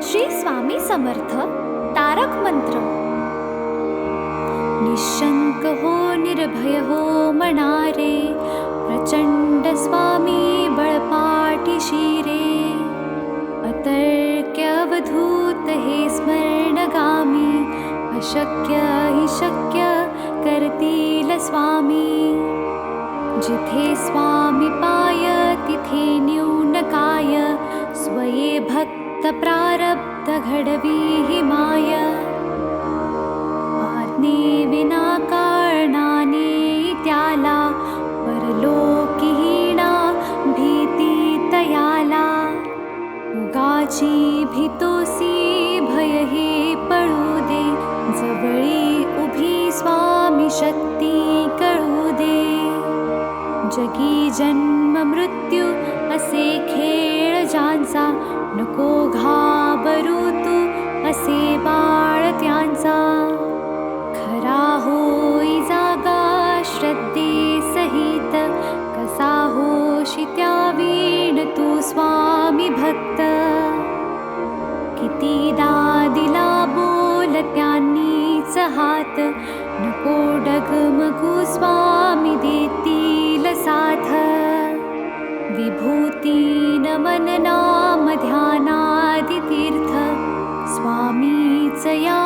श्री स्वामी समर्थ तारक मंत्र। निशंक हो निर्भय हो मनारे, प्रचंड स्वामी बळपाठी शिरे। अतर्क्य अवधूत हे स्मरणगामी, अशक्य हि शक्य करतील स्वामी। जिथे स्वामी पाय तिथे न्यून काय, स्वये भक्त प्रारब्ध घडवी हि माय। आज्ञे विना कारणाने त्याला, परलोकीहीणा भीती तयाला। उगाची भीतोसी भय हे पळू दे, जवळी उभी स्वामी शक्ती कळू दे। जगी जन्म मृत्यू असे खेळ ज्यांचा, नको घाबरू तू असे बाळ त्यांचा। खरा होई जागा श्रद्धे सहित, कसा होशी त्या वीण तू स्वामी भक्त। कितीदा दिला बोल त्यांनीच हात, नको डगमगू स्वामी देतील साथ। विभूती नमन नाम ध्यानादि तीर्थ, स्वामीच या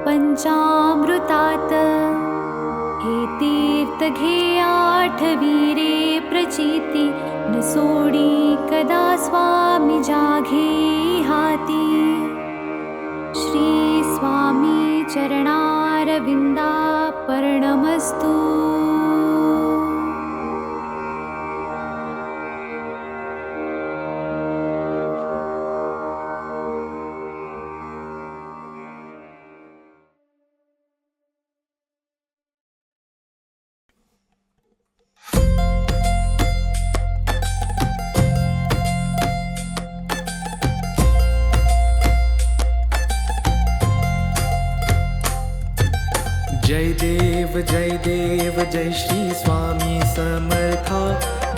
पंचामृतात। हे तीर्थ घे आठवी रे प्रचिती, न सोडी कदा स्वामी जाघे हाती। श्री स्वामी चरणारविंदा पर्णमस्तु। जय देव जय श्री स्वामी समर्था,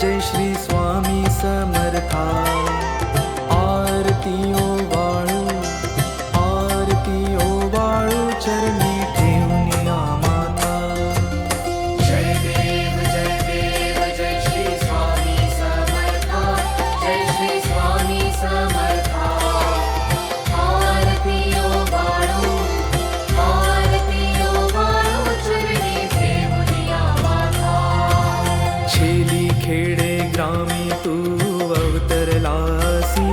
जय श्री स्वामी समर्था। आरती ओ वाळू चरणी ठेवून माता। जय देव जय श्री स्वामी समर्था, जय श्री स्वामी समर्था। आरती ओ वाळू चरणी ठेवून माता। छेली खेडे ग्रामी तू अवतरलासी,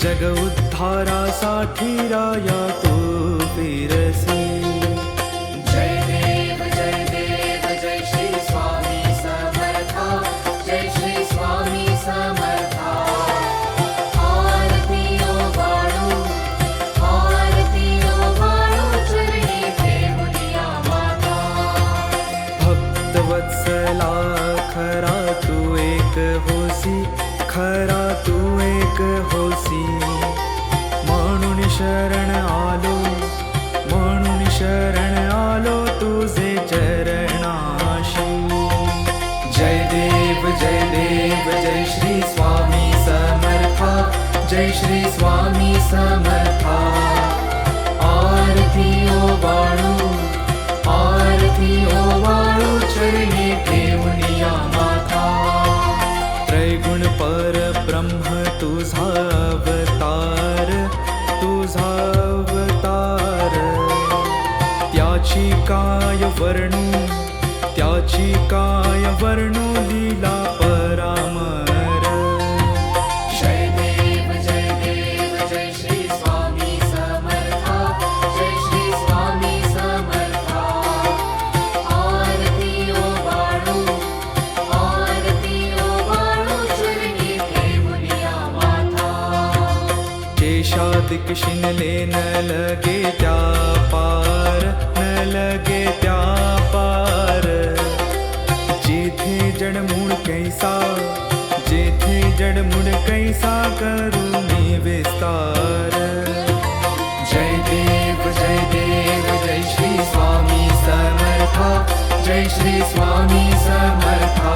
जग उद्धारासाठी राया तू फिरसी। जय देव जय श्री स्वामी समर्था, जय श्री स्वामी समर्था। आरती ओ वाळू चरणी ठेवून माता। भक्तवत्सला खरा तू एक होसी, खरा तू एक होसी। म्हणून शरण आलो तुझे चरणाशी। जय देव जय श्री स्वामी समर्था, जय श्री स्वामी समर्था। आरती ओ वाळू चरणी ठेवून माता। त्रैगुण परब्रह्म तुझा अवतार, त्याची काय वर्णू लीला परामर। जय देव जय श्री स्वामी समर्था, जय श्री स्वामी समर्था। आरती ओ वाळू चरणी ठेवून माता। केशादिक शिनले न लगे त्या पार, जेथे जडमूळ कैसा करुणी विस्तार। जय देव जय श्री स्वामी समर्था, जय श्री स्वामी समर्था।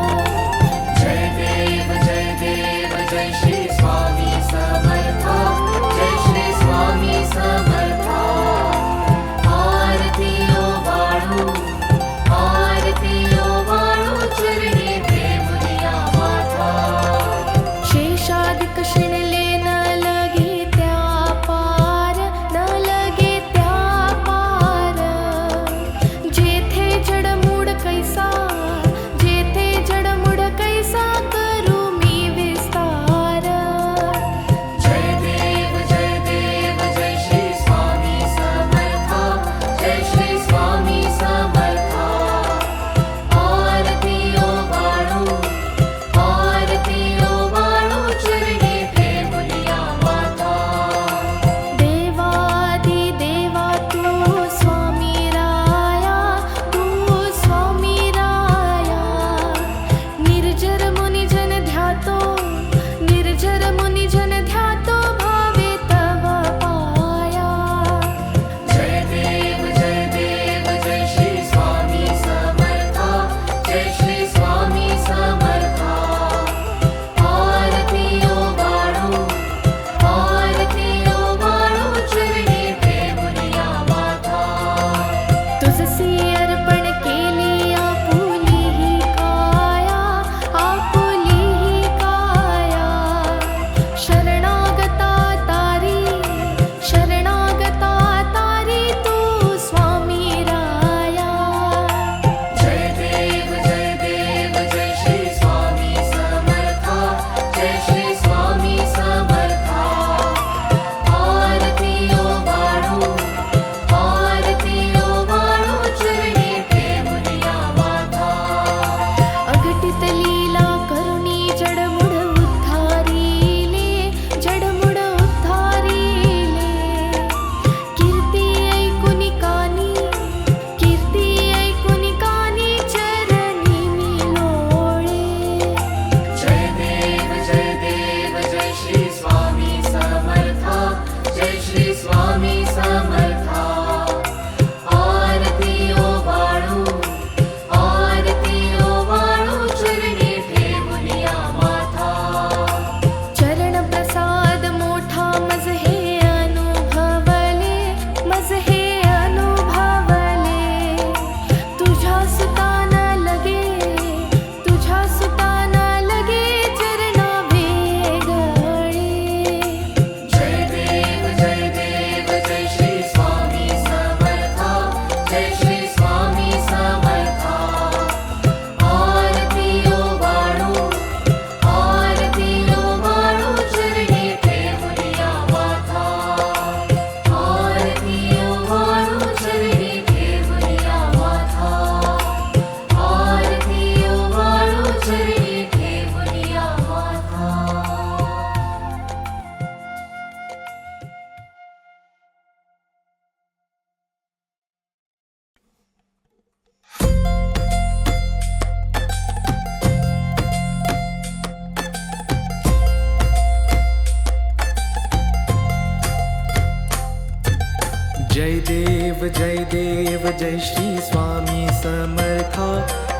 जय देव जय श्री स्वामी समर्था,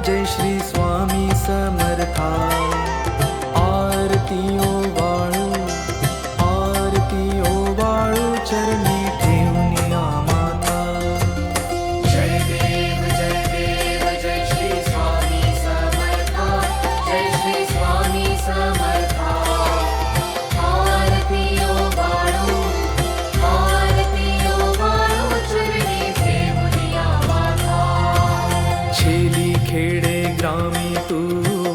जय श्री स्वामी समर्था. आरती ओवाळू, आरती ओवाळू चरणी ठेवूनिया माता. जय देव जय श्री स्वामी समर्था, जय श्री स्वामी समर्था. आरती ओवाळू चरणी ठेवूनिया माता. छेली खेडे ग्रामी तू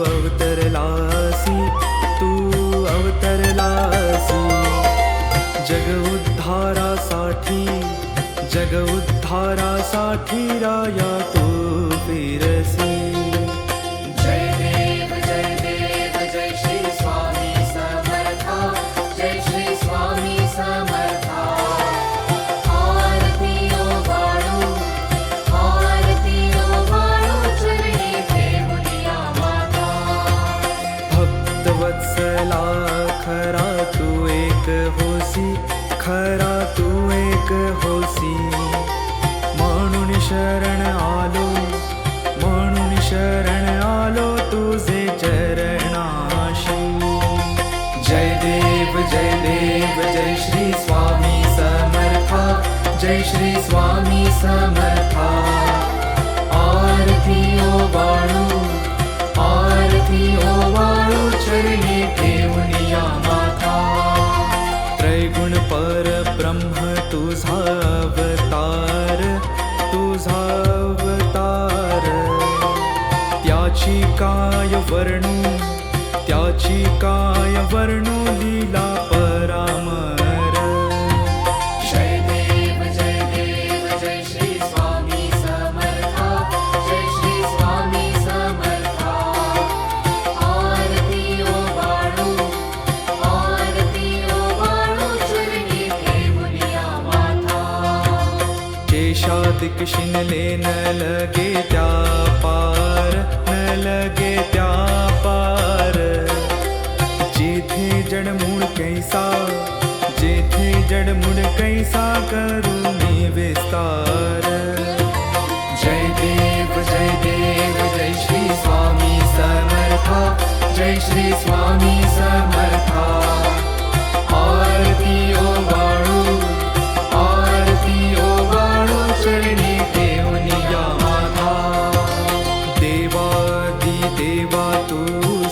अवतरलासी, तू अवतरलासी. जग उद्धारासाठी, जग उद्धारासाठी राया तू फिरसी. जय देव जय श्री स्वामी समर्था, जय श्री स्वामी समर्था. आरती ओवाळू चरणी ठेवूनिया माता. भक्तवत्सला खरा तू एक होसी, खरा तू एक होसी. म्हणून शरण आलो, म्हणून शरण आलो तुझे चरणाशी. जय देव जय श्री स्वामी समर्था, जय श्री स्वामी समर्था. आरती ओवाळू चरणी ठेवूनिया माता. त्रैगुण परब्रह्म तुझा अवतार, तुझा अवतार. त्याची काय वर्णू, त्याची काय वर्णू लीला परामर. जय देव जय श्री स्वामी समर्था, जय श्री स्वामी समर्था. आरती ओवाळू चरणी ठेवूनिया माता. केशादिक शिनले न लगे त्या पार, न लगे त्या पार. जेथे जडमूळ कैसा, जेथे जडमूळ कैसा करू मी विस्तार. जय देव जय श्री स्वामी समर्था, जय श्री स्वामी समर्था. आरती ओवाळू चरणी ठेवूनिया माता. देवादी देवा तू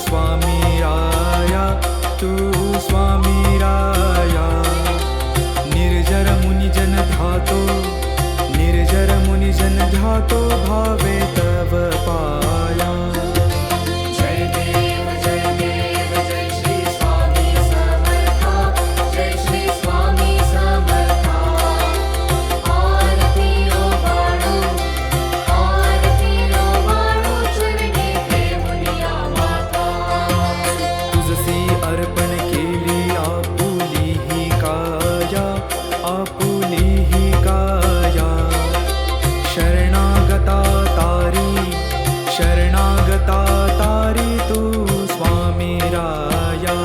स्वामी राया, तू स्वामी राया. निर्जर मुनिजन ध्यातो, निर्जर मुनिजन ध्यातो भावे तव पाया. जय देव जय श्री स्वामी समर्था, जय श्री स्वामी समर्था. आरती ओवाळू चरणी ठेवूनिया माता. तुझसी अर्पण केली आपुली ही काया, आपुली ही काया. शरणागता तारी, शरणागता तारी तू स्वामी राया.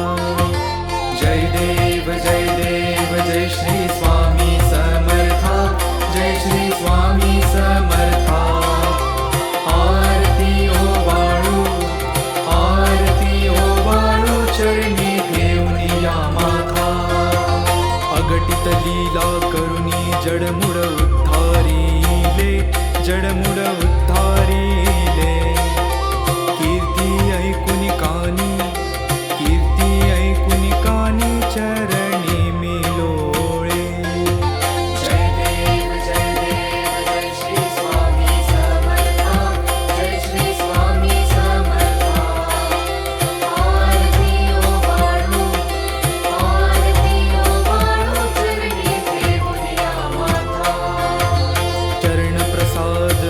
जय देव जय श्री स्वामी समर्था, जय श्री स्वामी समर्था. आरती ओवाळू चरणी ठेवूनिया माता. अगटित लीला करुणी जडमुड उद्धारिले, जडमुड उद्धारिले. कीर्ती ऐकुनी कानी, कीर्ती ऐकुनी कानी चरणी मिलोळे. जय देव जय श्री स्वामी समर्था, जय श्री स्वामी समर्था. आरती ओवाळू चरणी ठेवूनिया माता. चरण प्रसाद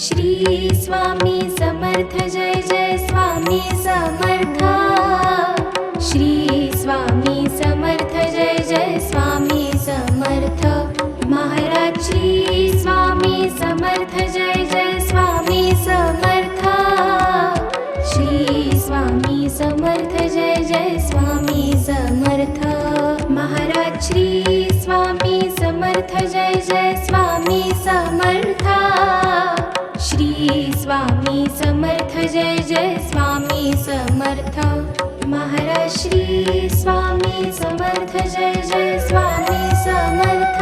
श्री स्वामी समर्थ जय जय स्वामी समर्थ श्री स्वामी समर्थ जय जय स्वामी समर्थ महाराज श्री स्वामी समर्थ जय जय स्वामी समर्थ श्री स्वामी समर्थ जय जय स्वामी समर्थ महाराज श्री स्वामी समर्थ जय जय स्वामी समर्थ श्री स्वामी समर्थ जय जय स्वामी समर्थ महाराज श्री स्वामी समर्थ जय जय स्वामी समर्थ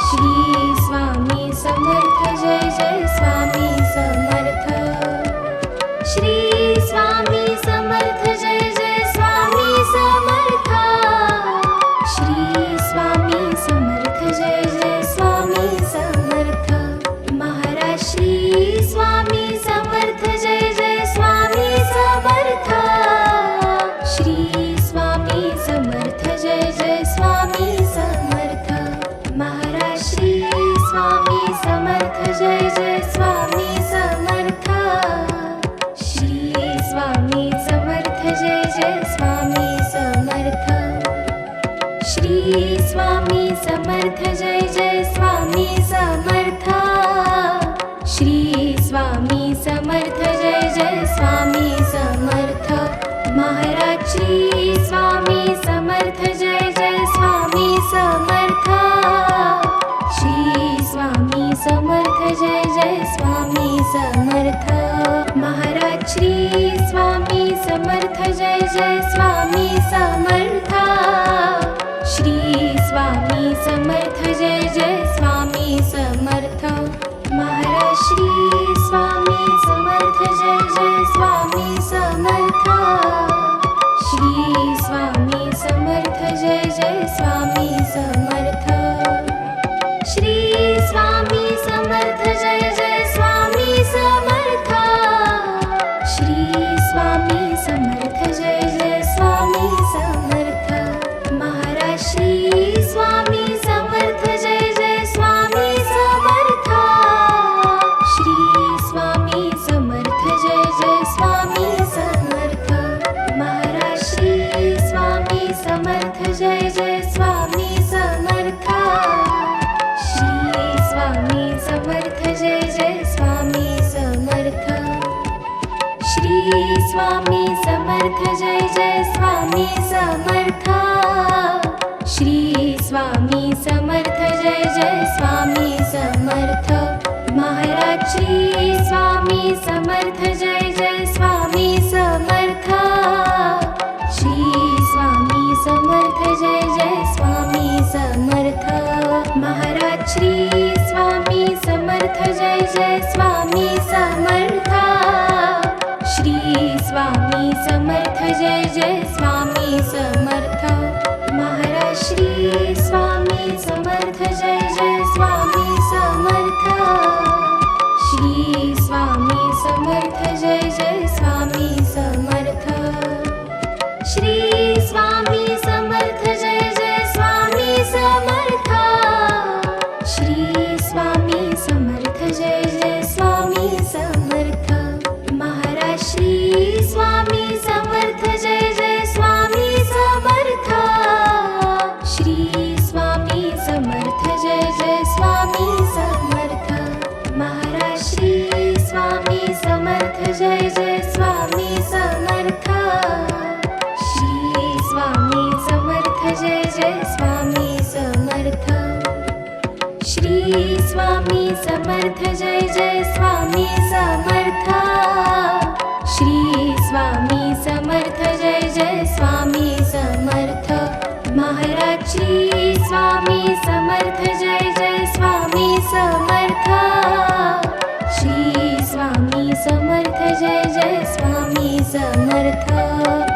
श्री स्वामी समर्थ जय जय स्वामी समर्थ श्री स्वामी समर्थ जय जय स्वामी समर्थ श्री स्वामी समर्थ जय जय स्वामी समर्थ महाराज श्री स्वामी समर्थ जय जय स्वामी समर्थ श्री स्वामी समर्थ जय जय स्वामी समर्थ महाराज श्री स्वामी समर्थ जय जय स्वामी समर्थ श्री स्वामी समर्थ जय जय स्वामी समर्थ श्री स्वामी समर्थ जय जय स्वामी समर्थ श्री स्वामी समर्थ जय जय स्वामी समर्थ महाराज श्री स्वामी समर्थ जय जय स्वामी समर्थ श्री स्वामी समर्थ जय जय स्वामी समर्थ महाराज श्री स्वामी समर्थ जय जय स्वामी समर्थ श्री स्वामी समर्थ जय जय स्वामी समर्थ महाराज श्री स्वामी समर्थ जय जय स्वामी समर्थ श्री स्वामी समर्थ जय जय स्वामी समर्थ श्री स्वामी समर्थ जय जय स्वामी समर्थ श्री स्वामी समर्थ जय जय स्वामी समर्थ महाराज श्री स्वामी समर्थ जय जय स्वामी समर्थ श्री स्वामी समर्थ जय जय स्वामी समर्थ महाराज श्री स्वामी समर्थ जय जय स्वामी समर्थ श्री स्वामी समर्थ जय जय स्वामी समर्थ श्री स्वामी समर्थ जय जय स्वामी समर्थ श्री स्वामी समर्थ जय जय स्वामी समर्थ महाराज श्री स्वामी समर्थ जय जय स्वामी समर्थ श्री स्वामी समर्थ जय जय स्वामी समर्थ महाराज श्री स्वामी समर्थ जय जय स्वामी समर्थ श्री स्वामी समर्थ जय जय स्वामी समर्थ महाराज श्री स्वामी समर्थ जय जय स्वामी समर्थ श्री स्वामी समर्थ जय जय स्वामी समर्थ श्री स्वामी समर्थ जय जय स्वामी समर्थ श्री स्वामी समर्थ जय जय स्वामी समर्थ महाराज श्री स्वामी समर्थ जय जय स्वामी समर्थ श्री स्वामी समर्थ जय जय स्वामी समर्थ महाराज श्री स्वामी समर्थ जय जय स्वामी समर्थ श्री स्वामी समर्थ जय जय स्वामी समर्थ श्री स्वामी समर्थ जय जय स्वामी समर्थ श्री स्वामी समर्थ जय जय स्वामी समर्थ महाराज श्री स्वामी समर्थ जय जय स्वामी समर्थ श्री स्वामी समर्थ जय जय स्वामी समर्थ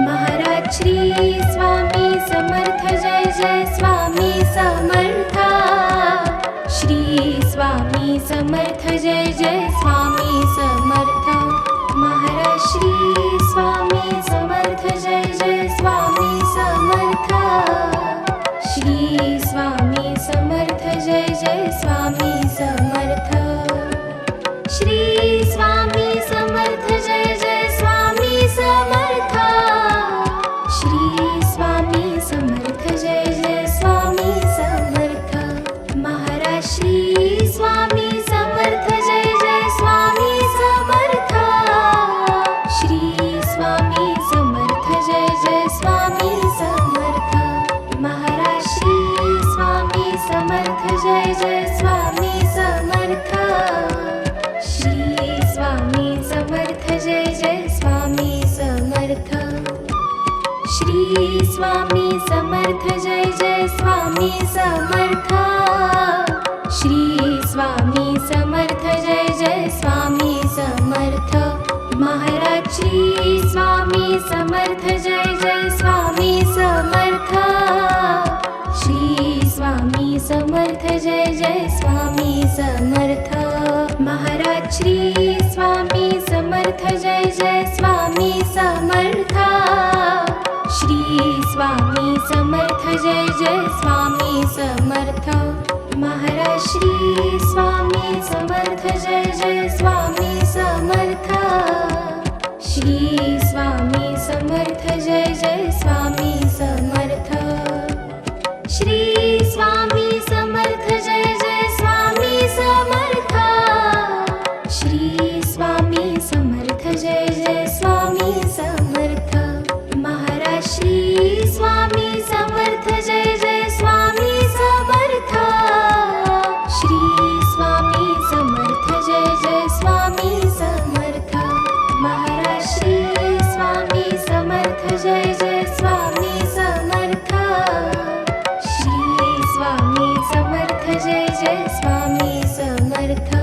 महाराज श्री स्वामी समर्थ जय जय स्वामी समर्थ श्री स्वामी समर्थ जय जय स्वामी समर्थ महाराज श्री स्वामी समर्थ जय जय स्वामी समर्थ श्री स्वामी समर्थ जय जय स्वामी समर्थ श्री स्वामी समर्थ जय जय स्वामी समर्थ श्री स्वामी समर्थ जय जय स्वामी समर्थ महाराज श्री स्वामी समर्थ जय जय स्वामी समर्थ श्री स्वामी समर्थ जय जय स्वामी समर्थ महाराज श्री स्वामी समर्थ जय जय स्वामी समर्थ श्री स्वामी समर्थ जय जय स्वामी समर्थ महाराज श्री स्वामी समर्थ जय जय स्वामी समर्थ श्री स्वामी समर्थ जय जय स्वामी समर्थ श्री स्वामी समर्थ जय जय स्वामी समर्थ श्री स्वामी समर्थ जय जय स्वामी समर्थ महाराज श्री स्वामी समर्थ जय जय स्वामी समर्थ श्री स्वामी समर्थ जय जय स्वामी समर्थ महाराज श्री स्वामी समर्थ जय जय स्वामी समर्थ श्री स्वामी समर्थ जय जय स्वामी समर्थ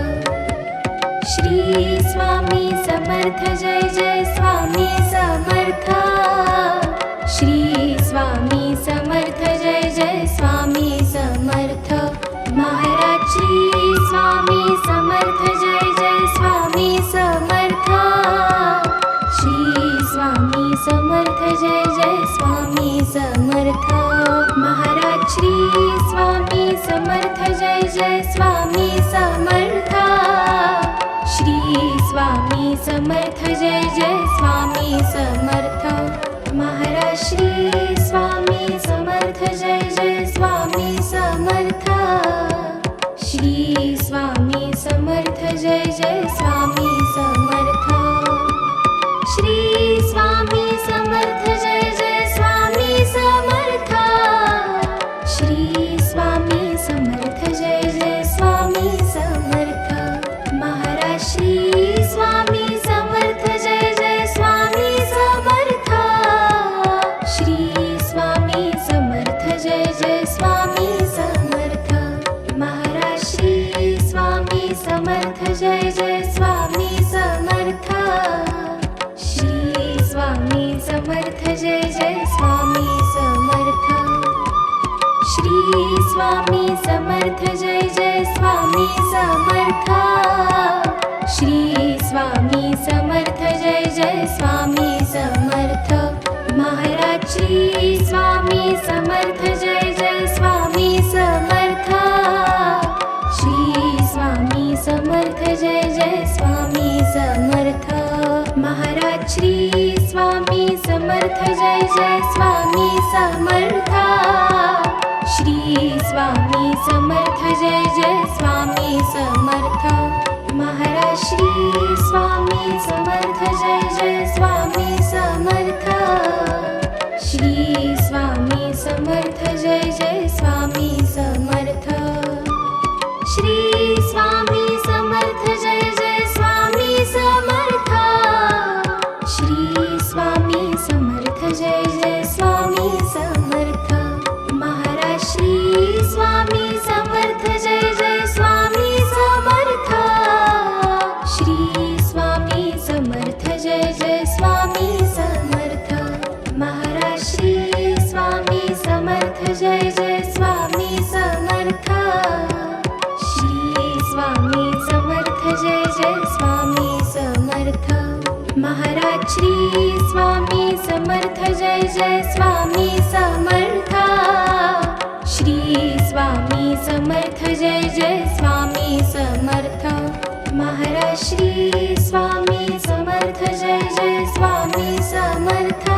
श्री स्वामी समर्थ जय जय स्वामी समर्थ श्री स्वामी समर्थ जय जय स्वामी समर्थ महाराज श्री स्वामी समर्थ जय जय स्वामी समर्थ श्री स्वामी समर्थ जय जय स्वामी समर्थ महाराज श्री स्वामी समर्थ जय जय स्वामी समर्थ श्री स्वामी समर्थ जय जय स्वामी समर्थ महाराज श्री स्वामी समर्थ जय जय स्वामी समर्थ श्री स्वामी समर्थ जय जय स्वामी समर्थ श्री स्वामी समर्थ जय जय स्वामी समर्थ श्री स्वामी समर्थ जय जय स्वामी समर्थ महाराज श्री स्वामी समर्थ जय जय स्वामी समर्थ श्री स्वामी समर्थ जय जय स्वामी समर्थ महाराज श्री स्वामी समर्थ जय जय स्वामी समर्थ श्री स्वामी समर्थ जय जय स्वामी समर्थ श्री स्वामी समर्थ जय जय स्वामी समर्थ श्री स्वामी समर्थ जय जय स्वामी समर्थ महाराज श्री स्वामी समर्थ जय जय स्वामी समर्थ श्री स्वामी समर्थ जय जय स्वामी समर्थ महाराज श्री स्वामी समर्थ जय जय स्वामी समर्थ श्री स्वामी समर्थ जय जय स्वामी समर्थ महाराज श्री स्वामी समर्थ जय जय स्वामी समर्थ श्री स्वामी समर्थ जय जय स्वामी समर्थ श्री स्वामी समर्थ जय जय स्वामी समर्थ श्री स्वामी समर्थ जय जय स्वामी समर्थ महाराज श्री स्वामी समर्थ जय जय स्वामी समर्थ श्री स्वामी समर्थ जय जय स्वामी समर्थ महाराज श्री स्वामी समर्थ जय जय स्वामी समर्थ श्री स्वामी समर्थ जय जय स्वामी समर्थ महाराज श्री स्वामी समर्थ जय जय स्वामी समर्थ श्री स्वामी समर्थ जय जय स्वामी समर्थ महाराज श्री स्वामी समर्थ जय जय स्वामी समर्थ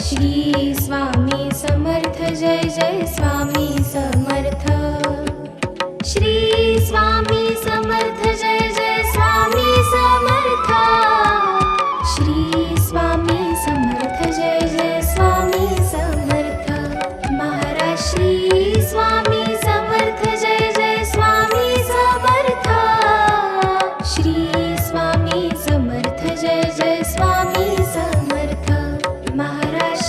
श्री स्वामी समर्थ जय जय स्वामी समर्थ श्री स्वामी समर्थ जय जय स्वामी समर्थ श्री स्वामी समर्थ जय जय स्वामी समर्थ महाराज श्री स्वामी समर्थ जय जय स्वामी समर्थ श्री स्वामी समर्थ जय जय स्वामी समर्थ महाराज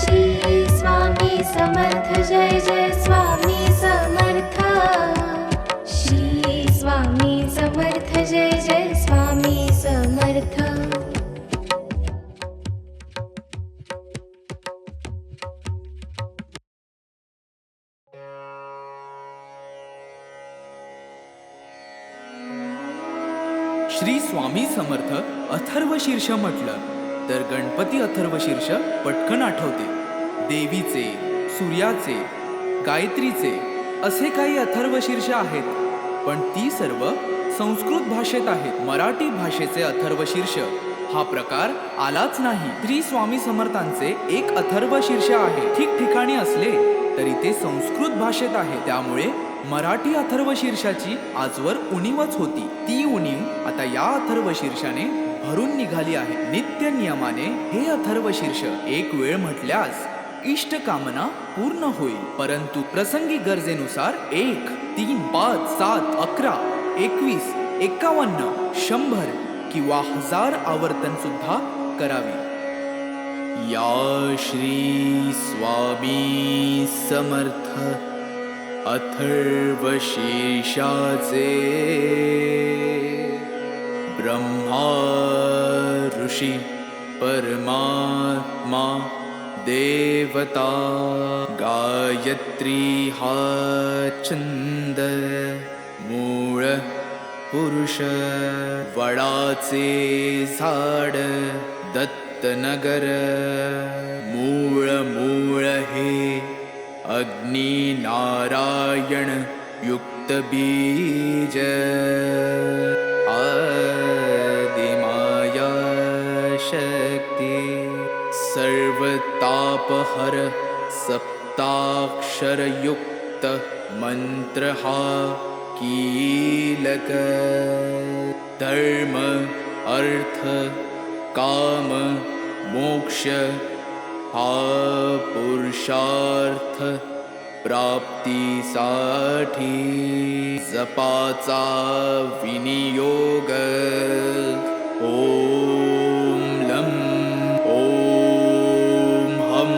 श्री स्वामी समर्थ अथर्वशीर्ष म्हटलं तर गणपती अथर्वशीर्ष पटकन आठवते. देवीचे, सूर्याचे, गायत्रीचे असे काही अथर्वशीर्ष आहेत, पण ती सर्व संस्कृत भाषेत आहेत. मराठी भाषेचे अथर्वशीर्ष हा प्रकार आलाच नाही. श्री स्वामी समर्थांचे एक अथर्वशीर्ष आहे. ठिकठिकाणी असले तरी ते संस्कृत भाषेत आहे. त्यामुळे मराठी अथर्वशीर्षाची आजवर उणीवच होती. ती उणीव आता या अथर्वशीर्षाने भरून निघाली आहे. नित्य नियमाने हे अथर्वशीर्ष एक वेळ म्हटल्यास इष्ट कामना पूर्ण होईल. परंतु प्रसंगी गरजेनुसार 1, 3, 5, 7, 11, 21, 51, 100 किंवा 1000 आवर्तन सुद्धा करावी. या श्री स्वामी समर्थ अथर्वशीर्षाचे ब्रह्मा ऋषी परमात्मा देवता गायत्री हा छंद मूळ पुरुष वडाचे झाड दत्तनगर मूळ मूळ हे अग्नी नारायण युक्त बीज आदिमाया शक्ती सर्वतापहर सप्ताक्षरयुक्त मंत्र हा कीलक धर्म अर्थ काम मोक्ष हा पुरुषार्थ प्राप्तीसाठी जपाचा विनियोग. ओम लं ओम हम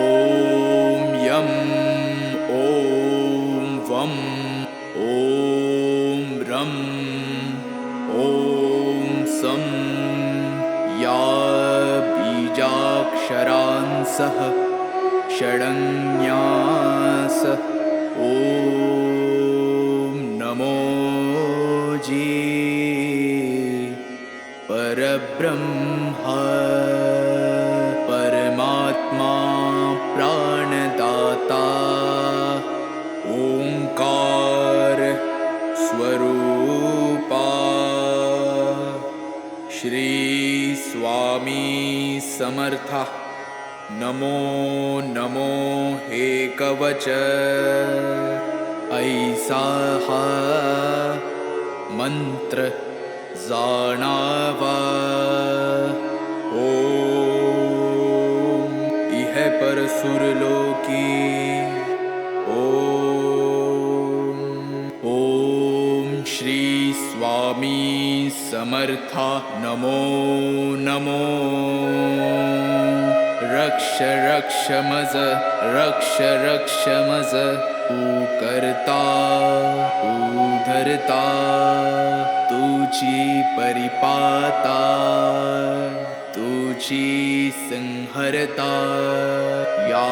ओम यम ओम वम ओम रम ओम सं या बीजाक्षरांसह षडन्यास ओम नमो जी परब्रह्मा परमात्मा प्राणदाता ओंकार स्वरूपा श्री स्वामी समर्था. नमो नमो हे कवच ऐसा हा मंत्र जाणावा. ओम इह पर सुरलोकी ओम ओम श्री स्वामी समर्था. नमो नमो रक्ष रक्ष मज रक्ष रक्ष मज तू करता तू धरता तुझी परिपाता तुझी संहरता या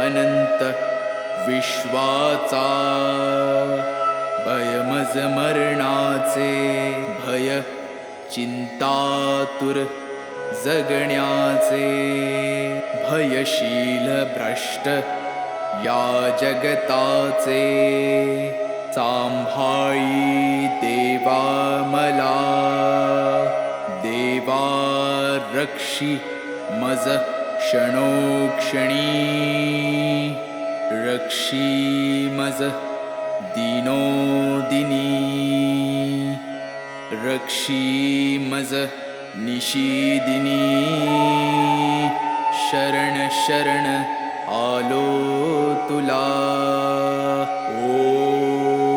अनंत विश्वाचा भयमज मरणाचे भय चिंतातुर जगण्याचे भयशील भ्रष्ट या जगताचे सांभाळी देवा मला देवा रक्षी मज क्षणोक्षणी रक्षी मज दिनोदिनी रक्षी मज निशीदिनी शरण शरण आलो तुला. ओम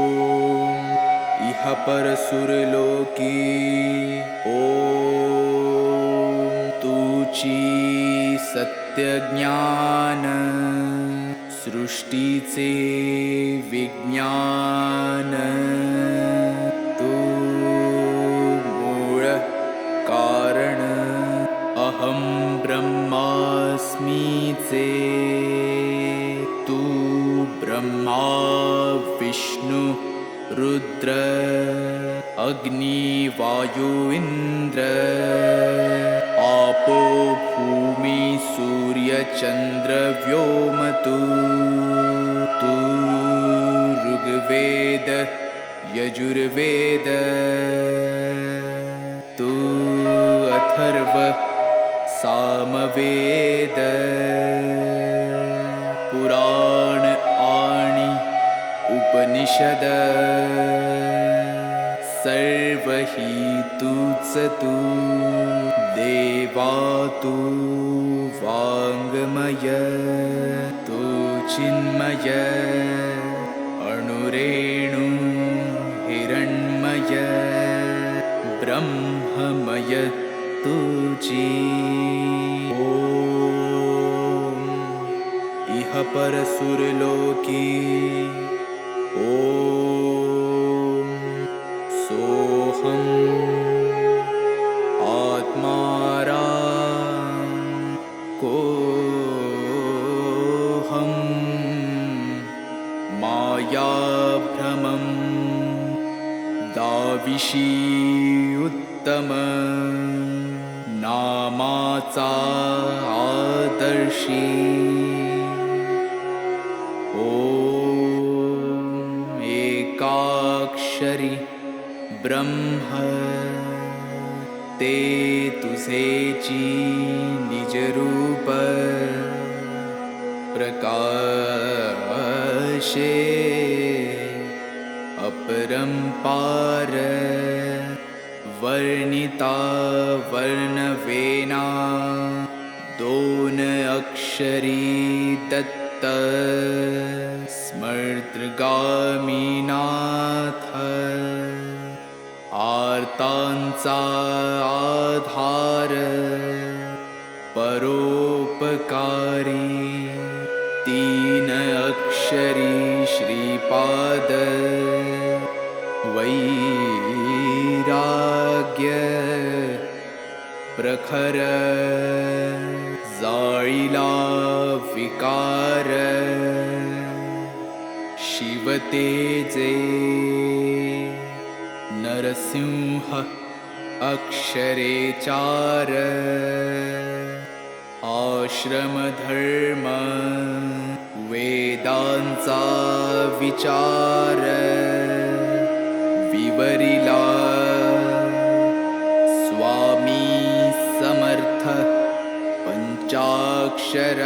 इह पर सुरलोकी ओम तुची सत्य ज्ञान सृष्टीचे विज्ञान तू मूळ कारण अहं ब्रह्मास्मीचे तू ब्रह्मा विष्णु रुद्र अग्नि वायु इन्द्र आपो भूमि सूर्य चन्द्र व्योमतु तु ऋग्वेद यजुर्वेद तु अथर्व सामवेद पुराण आणि उपनिषद सर्व हि तूच तू देवा तू वाङ्मय तू चिन्मय अणुरेणु हिरण्मय ब्रह्ममय तुझी ॐ इह परसुरलोकी ॐ सोऽहम् आत्मारा कोऽहं मायाभ्रमं दाविषी उत्तम नामाचा आदर्शी ॐ एकाक्षरी ब्रह्म ते तुझेची निजरूप प्रकाशे अपरंपार वर्णिता वर्णवेना दोन अक्षरी दत्त स्मर्तृगामीनाथ आर्तांचा आधार परोपकारी तीन अक्षरी श्रीपाद वैराग्य प्रखर जाळीला विकार शिवतेजे नरसिंह अक्षरे चार आश्रमधर्म वेदांचा विचार विवरिला स्वामी समर्थ पंचाक्षर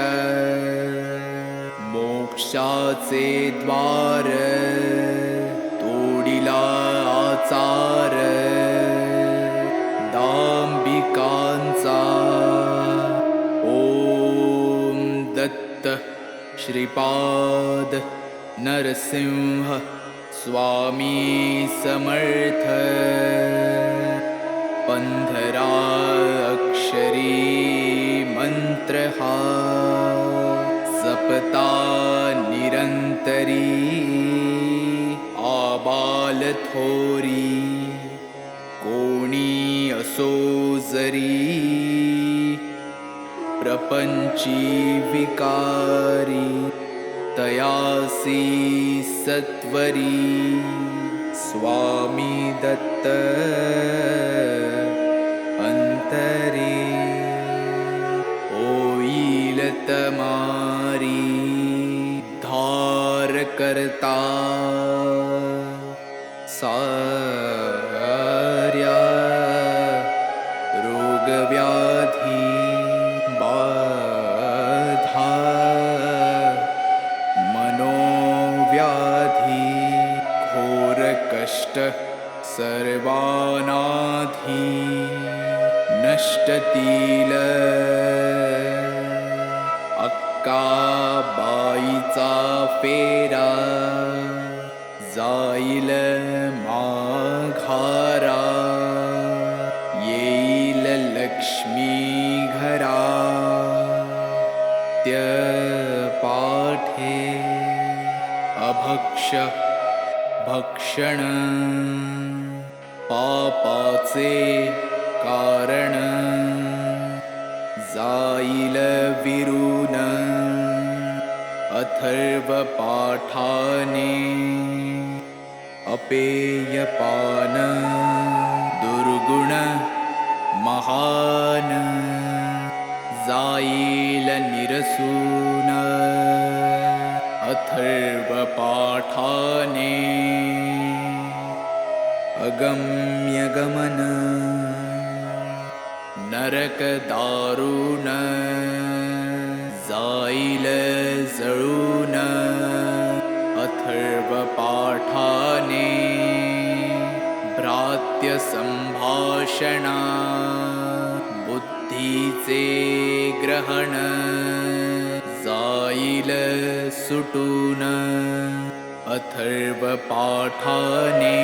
मोक्षाचे द्वार तोडिला आचार दांबिकांचा ओम दत्त श्रीपाद नरसिंह स्वामी समर्थ 15 अक्षरी मंत्र हा जपता निरंतरी आबाल थोरी कोणी असो जरी प्रपंची विकारी तयासी सत्वरी स्वामी दत्त अंतरी होईल तमारी धार करता सार्या रोगव्याधी बाधा मनोव्याधी घोर कष्ट सर्वानाधी नष्टतील अक्काबाईचा फेरा जाईल माघारा येईल लक्ष्मी घरा त्य पाठे अभक्ष भक्षण पापाचे कारण जाईल विरून अथर्व पाठाने अपेयपान दुर्गुण महान जाईल निरसून अथर्व पाठाने अगम्य गमन नरक दारुण जाईल जळून अथर्व पाठाने भ्रात्य संभाषणा बुद्धीचे ग्रहण जाईल सुटून अथर्व पाठाने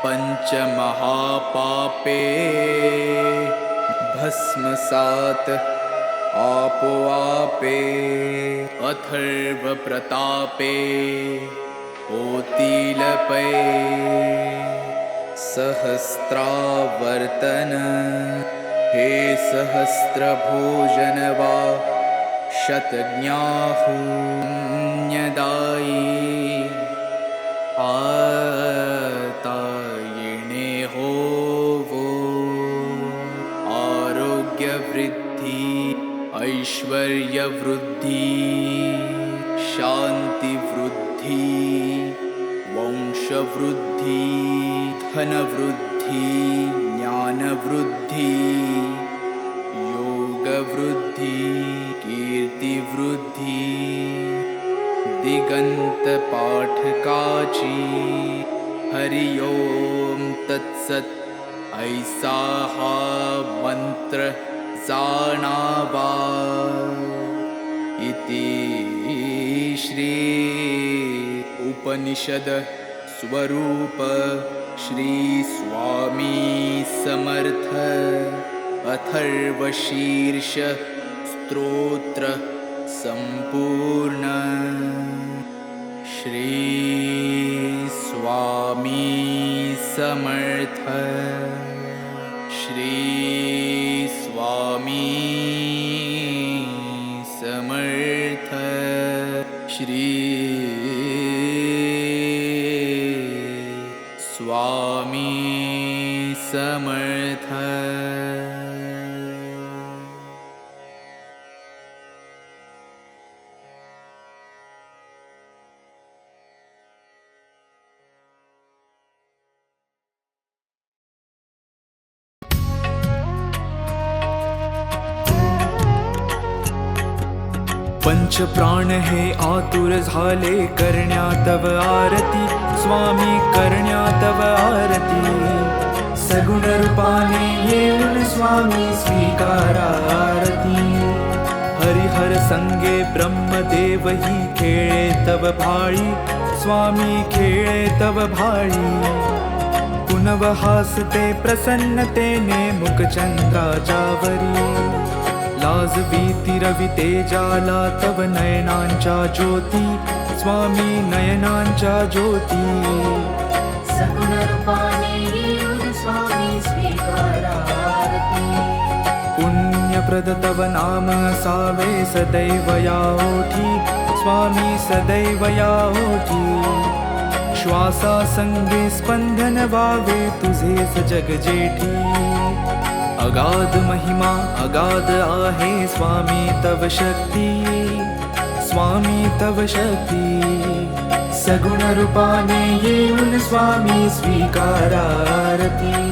पंचमहापापे भस्मसात आपोआपे अथर्व प्रतापे होतील पै सहस्त्रावर्तन हे सहस्त्र भोजन वा शतज्ञाहुन्यदायी आता येणे होवो आरोग्य वृद्धी ऐश्वर्य वृद्धी शांती वृद्धी वंश वृद्धी धन वृद्धी ज्ञान वृद्धी योग वृद्धी कीर्ति वृद्धी दिगंत पाठकाची हरि ओम तत्सत ऐसा हा मंत्र जाणावा इति श्री उपनिषद स्वरूप श्री स्वामी समर्थ अथर्वशीर्ष स्तोत्र संपूर्ण श्री स्वामी समर्थ श्री स्वामी समर्थ श्री स्वामी समर्थ पंच प्राण हे आतुर झाले करण्या तव आरती स्वामी करण्या तव आरती सगुण रूपाने येऊन स्वामी स्वीकारा आरती हरिहर संगे ब्रह्मदेव ही खेळे तव भाळी स्वामी खेळे तव भाळी पुनव हासते प्रसन्नतेने मुखचंद्राच्यावरी लाज भीती रवी तेजाला तव नयनांच्या ज्योती स्वामी नयनांच्या ज्योती सगुण रूपाने येऊन स्वामी स्वीकारा आरती पुण्यप्रद तव नाम असावे सदैव या ओठी स्वामी सदैव या ओठी श्वासा संगे स्पंदन व्हावे तुझेच जग जेठी अगाध महिमा अगाध आहे स्वामी तव शक्ती स्वामी तव शक्ती सगुण रूपाने येऊन स्वामी स्वीकारा आरती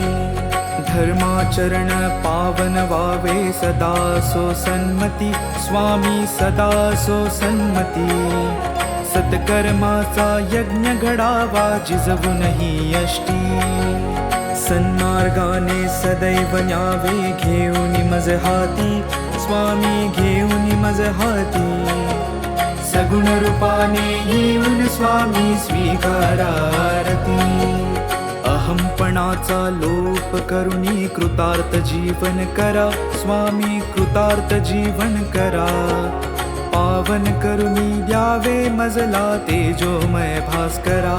धर्माचरण पावन व्हावे सदा सो सन्मती स्वामी सदा सो सन्मती सत्कर्माचा यज्ञ घडावा जिजवूनही यष्टी सन्मार्गाने सदैव न्यावे घेऊन मज हाती स्वामी घेऊन मज हाती सगुण रूपाने येऊन स्वामी स्वीकारा आरती अहंपणाचा लोप करुणी कृतार्थ जीवन करा स्वामी कृतार्थ जीवन करा पावन करुणी द्यावे मजला तेजोमय भास्करा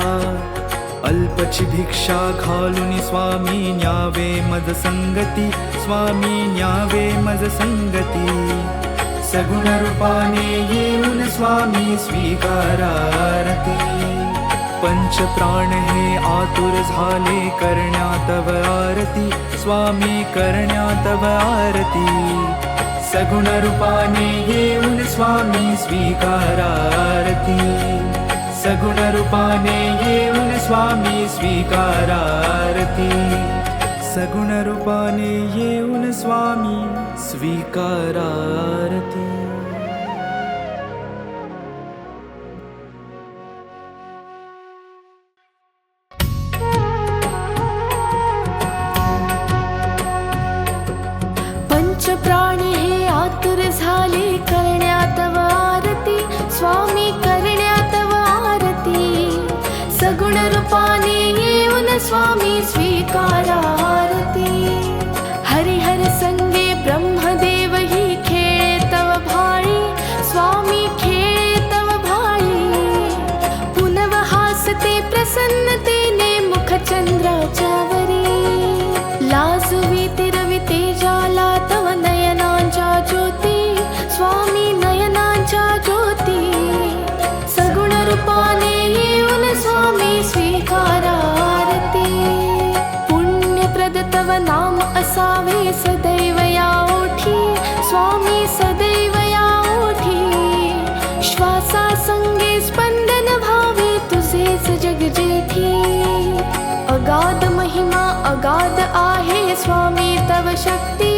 अल्पची भिक्षा घालून स्वामी न्यावे मज संगती स्वामी न्यावे मज संगती सगुण रूपाने येऊन स्वामी स्वीकारा आरती पंचप्राण हे आतुर झाले करण्या तव आरती, स्वामी करण्या तव आरती. सगुण रूपाने येऊन स्वामी स्वीकारा आरती, सगुण रूपाने येऊन स्वामी स्वीकारा आरती, सगुण रूपाने येऊन स्वामी स्वीकारा आरती. पंचप्राणी हे आतुर झाले करण्या तव आरती, स्वामी करण्या तव आरती. सगुण रूपाने येऊन स्वामी स्वीकारा आरती. हरिहर संगे ब्रह्मदेव ही खेळे तव भाळी, स्वामी खेळे तव भाळी. पुनव हासते प्रसन्नतेने मुख चंद्राच्या वरी. लाजवी तिरवी तेजाला तव नयनांच्या ज्योती, स्वामी नयनांच्या ज्योती. सगुण रूपाने येऊन स्वामी स्वीकारा आरती. पुण्यप्रद तव नाम असावे सदैव या ओठी, स्वामी सदैव या ओठी. श्वासा संगे स्पंदन भावे तुझेच जग जेठी. अगाध महिमा अगाध आहे स्वामी तव शक्ती,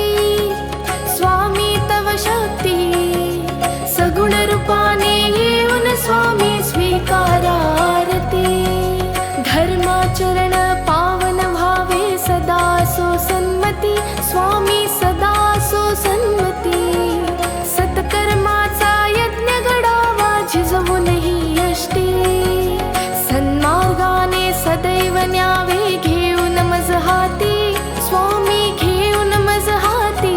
स्वामी तव शक्ती. सगुण रूपाने येऊन स्वामी स्वीकारा आरती. धर्माचरण पावन भावे सदा सो सन्मती, स्वामी सदा सो सन्मती. सत्कर्माचा यज्ञ घडावा झिजवूनही यष्टी. सन्मार्गाने सदैव न्यावे घेऊन मज हाती, स्वामी घेऊन मज हाती.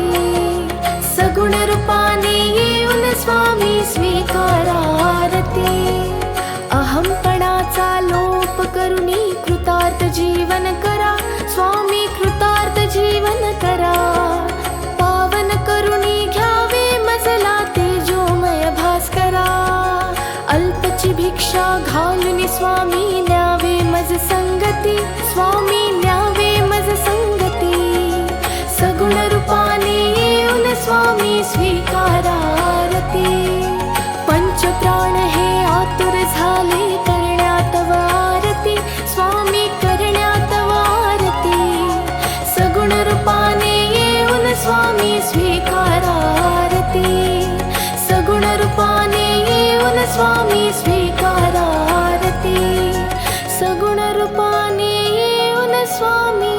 सगुण रूपाने येऊन स्वामी स्वीकारा आरती. अहंपणाचा लोप करुणी कृतार्थ जीवन करा, स्वामी कृतार्थ जीवन करा. पावन करुणी घ्यावे मजला तेजोमय भास्करा. अल्पची भिक्षा घालून स्वामी न्यावे मज संगती, स्वामी न्यावे मज संगती. सगुण रूपाने येऊन स्वामी स्वीकारा आरती. पंचप्राण हे आतुर झाले करण्या तव आरती, स्वामी करण्या तव आरती. सगुण रूपाने येऊन स्वामी स्वीकारा आरती. सगुण रूपाने येऊन स्वामी स्वीकारा आरती. सगुण रूपाने येऊन स्वामी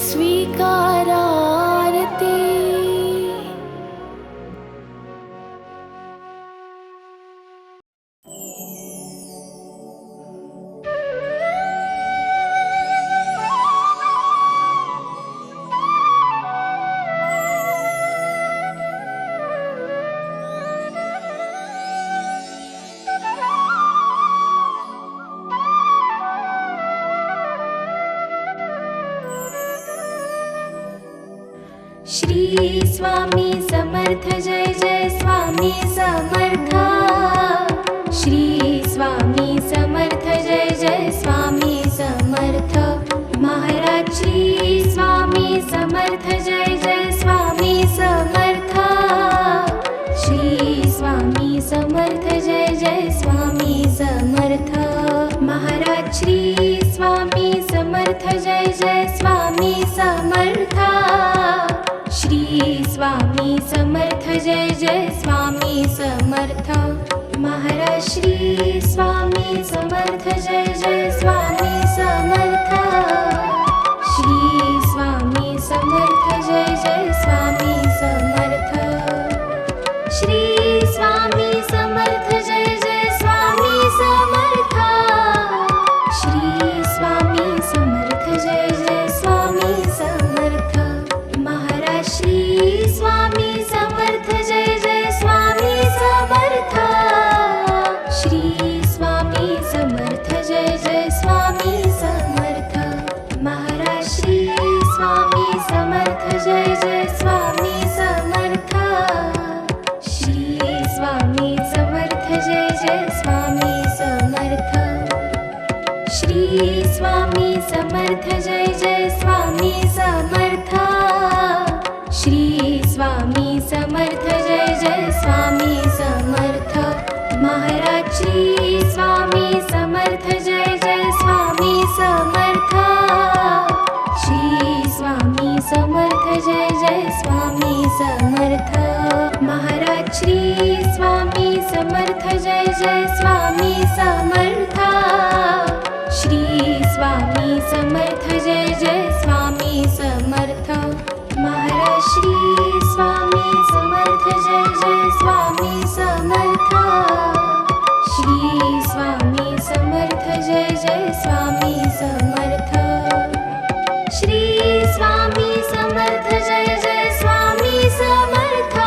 स्वीकारा आरती. श्री स्वामी समर्थ जय जय स्वामी समर्थ. श्री स्वामी समर्थ जय जय स्वामी समर्थ. महाराज श्री स्वामी समर्थ जय जय स्वामी समर्थ. श्री स्वामी समर्थ जय जय स्वामी समर्थ. महाराज श्री स्वामी समर्थ जय जय स्वामी समर्थ. श्री स्वामी समर्थ जय जय स्वामी समर्थ. महाराज श्री स्वामी समर्थ जय जय स्वामी समर्थ. श्री स्वामी समर्थ जय जय स्वामी समर्थ. श्री स्वामी समर्थ जय जय स्वामी समर्थ. श्री स्वामी समर्थ जय जय स्वामी समर्थ. महाराज श्री स्वामी समर्थ जय जय स्वामी समर्थ. श्री स्वामी समर्थ जय जय स्वामी समर्थ. महाराज श्री स्वामी समर्थ जय स्वामी समर्थ महाराज श्री स्वामी समर्थ जय जय स्वामी समर्थ श्री स्वामी समर्थ जय जय स्वामी समर्थ महाराज श्री स्वामी समर्थ जय जय स्वामी समर्थ श्री स्वामी समर्थ जय जय स्वामी समर्थ महाराज श्री स्वामी समर्थ जय जय स्वामी समर्थ श्री स्वामी समर्थ जय जय स्वामी समर्थ श्री स्वामी समर्थ जय जय स्वामी समर्थ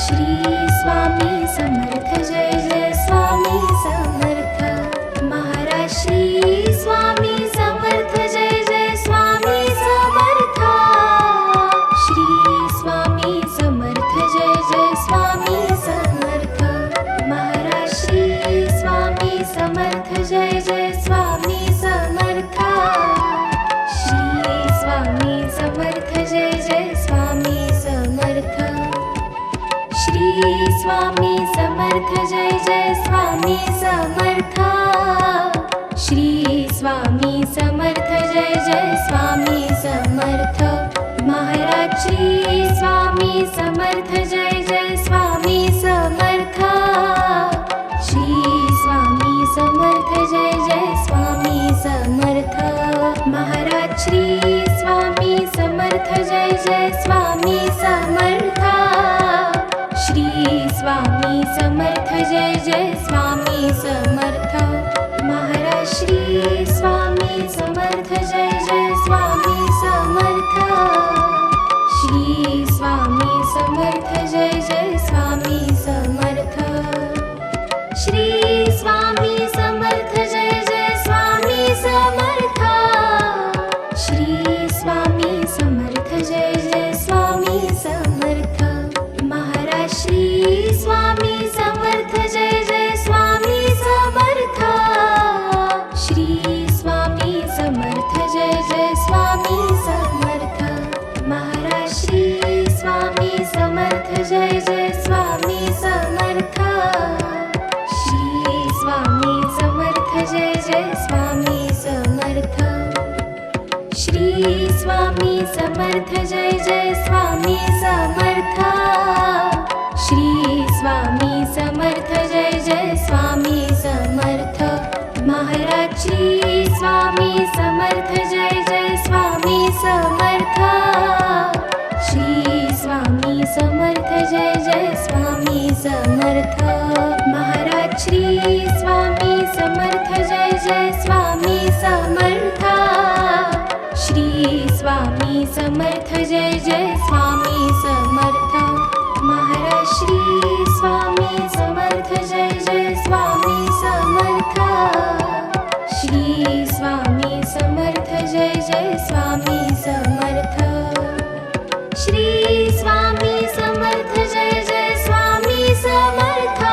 श्री स्वामी समर्थ जय जय स्वामी समर्थ महाराज श्री स्वामी समर्थ जय जय स्वामी समर्थ श्री स्वामी समर्थ जय जय स्वामी समर्थ महाराज श्री स्वामी समर्थ जय जय स्वामी समर्थ श्री स्वामी समर्थ जय जय स्वामी समर्थ श्री स्वामी समर्थ जय जय स्वामी समर्थ श्री स्वामी समर्थ जय जय स्वामी समर्थ महाराज श्री स्वामी समर्थ जय जय स्वामी समर्थ श्री स्वामी समर्थ जय जय स्वामी समर्थ महाराज श्री स्वामी समर्थ जय जय स्वामी समर्थ श्री स्वामी समर्थ जय जय स्वामी समर्थ महाराज श्री स्वामी समर्थ जय जय स्वामी समर्थ श्री स्वामी समर्थ जय जय स्वामी समर्थ श्री स्वामी समर्थ जय जय स्वामी समर्थ श्री स्वामी समर्थ जय जय स्वामी समर्थ महाराज श्री स्वामी समर्थ जय जय स्वामी समर्थ श्री स्वामी समर्थ जय जय स्वामी समर्थ महाराज श्री स्वामी समर्थ जय जय स्वामी समर्थ श्री स्वामी समर्थ जय जय स्वामी समर्थ श्री स्वामी समर्थ जय जय स्वामी समर्थ श्री स्वामी समर्थ जय जय स्वामी समर्थ महाराज श्री स्वामी समर्थ जय जय स्वामी समर्थ श्री स्वामी समर्थ जय जय स्वामी समर्थ महाराज श्री स्वामी समर्थ जय जय स्वामी समर्थ श्री स्वामी समर्थ जय जय स्वामी समर्थ महाराज श्री स्वामी समर्थ जय जय स्वामी समर्थ श्री स्वामी समर्थ जय जय स्वामी समर्थ श्री स्वामी समर्थ जय जय स्वामी समर्थ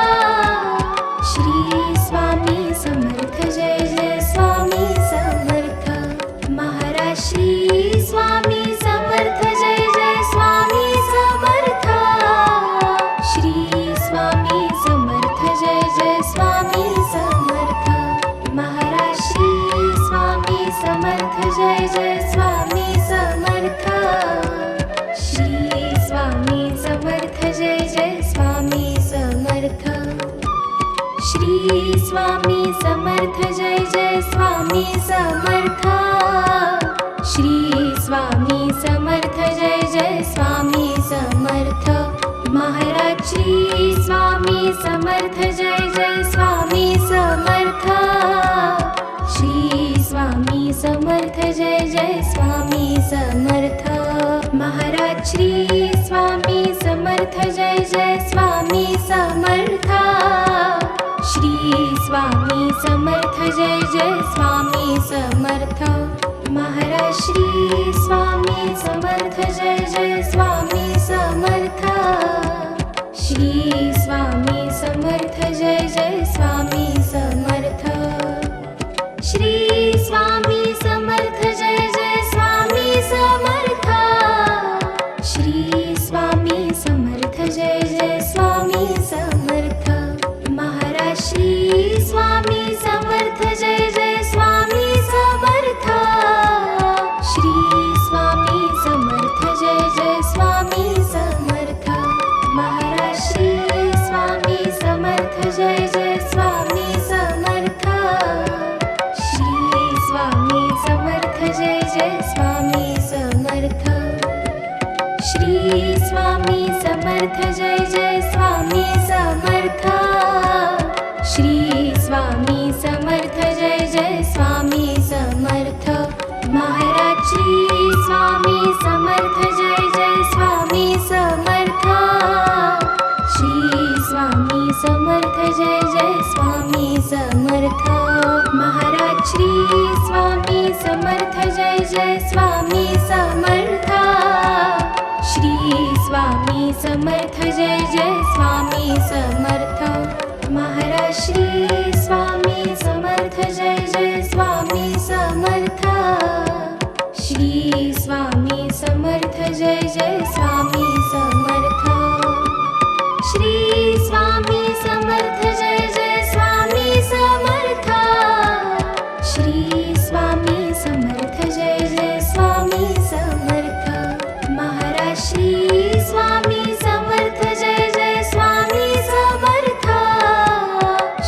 श्री स्वामी समर्थ जय जय स्वामी समर्थ महाराज श्री स्वामी समर्थ जय जय स्वामी समर्थ श्री स्वामी समर्थ जय जय स्वामी समर्थ महाराज श्री स्वामी समर्थ जय जय स्वामी समर्थ श्री स्वामी समर्थ जय जय स्वामी समर्थ श्री स्वामी समर्थ जय जय स्वामी समर्थ श्री स्वामी समर्थ जय जय स्वामी समर्थ महाराज श्री स्वामी समर्थ जय जय स्वामी समर्थ श्री स्वामी समर्थ जय जय स्वामी समर्थ महाराज श्री स्वामी समर्थ जय जय स्वामी समर्थ श्री स्वामी समर्थ जय जय स्वामी समर्थ महाराज श्री स्वामी समर्थ जय जय स्वामी समर्थ श्री स्वामी समर्थ जय जय स्वामी समर्थ श्री स्वामी समर्थ जय जय स्वामी समर्थ श्री स्वामी समर्थ जय समर्थ जय जय स्वामी समर्थ श्री स्वामी समर्थ जय जय स्वामी समर्थ महाराज श्री स्वामी समर्थ जय जय स्वामी समर्थ श्री स्वामी समर्थ जय जय स्वामी समर्थ महाराज श्री स्वामी समर्थ जय जय स्वामी समर्थ श्री स्वामी समर्थ जय जय स्वामी समर्थ महाराज श्री स्वामी समर्थ जय जय स्वामी समर्थ श्री स्वामी समर्थ जय जय स्वामी समर्थ श्री स्वामी समर्थ जय जय स्वामी समर्थ श्री स्वामी समर्थ जय जय स्वामी समर्थ महाराज श्री स्वामी समर्थ जय जय स्वामी समर्थ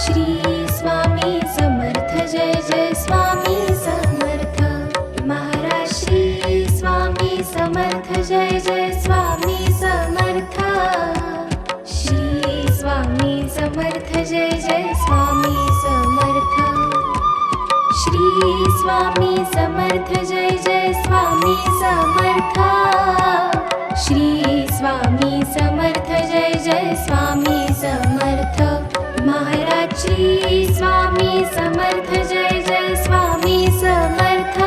श्री स्वामी समर्थ जय जय स्वामी समर्थ महाराज श्री स्वामी समर्थ जय जय स्वामी समर्थ श्री स्वामी समर्थ जय जय स्वामी समर्थ श्री स्वामी समर्थ जय जय स्वामी समर्थ श्री स्वामी समर्थ जय जय स्वामी समर्थ महाराज श्री स्वामी समर्थ जय जय स्वामी समर्थ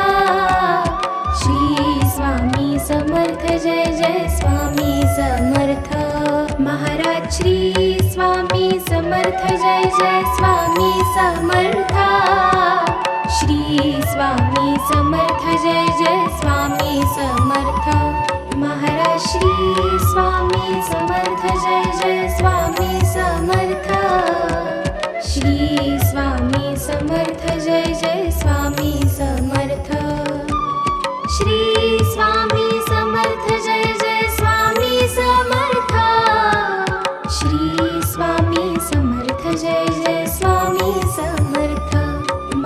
श्री स्वामी समर्थ जय जय स्वामी समर्थ महाराज श्री स्वामी समर्थ जय जय स्वामी समर्थ श्री स्वामी समर्थ जय जय स्वामी समर्थ महाराज श्री स्वामी समर्थ जय जय स्वामी समर्थ श्री स्वामी समर्थ जय जय स्वामी समर्थ श्री स्वामी समर्थ जय जय स्वामी समर्थ श्री स्वामी समर्थ जय जय स्वामी समर्थ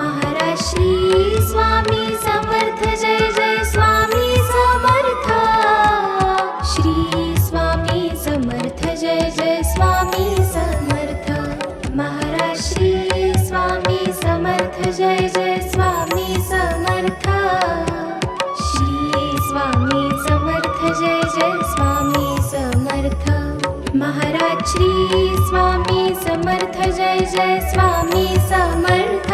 महाराज श्री स्वामी समर्थ जय जय स्वामी समर्थ श्री स्वामी समर्थ जय जय स्वामी समर्थ महाराज श्री स्वामी समर्थ जय जय स्वामी समर्थ श्री स्वामी समर्थ जय जय स्वामी समर्थ महाराज श्री स्वामी समर्थ जय जय स्वामी समर्थ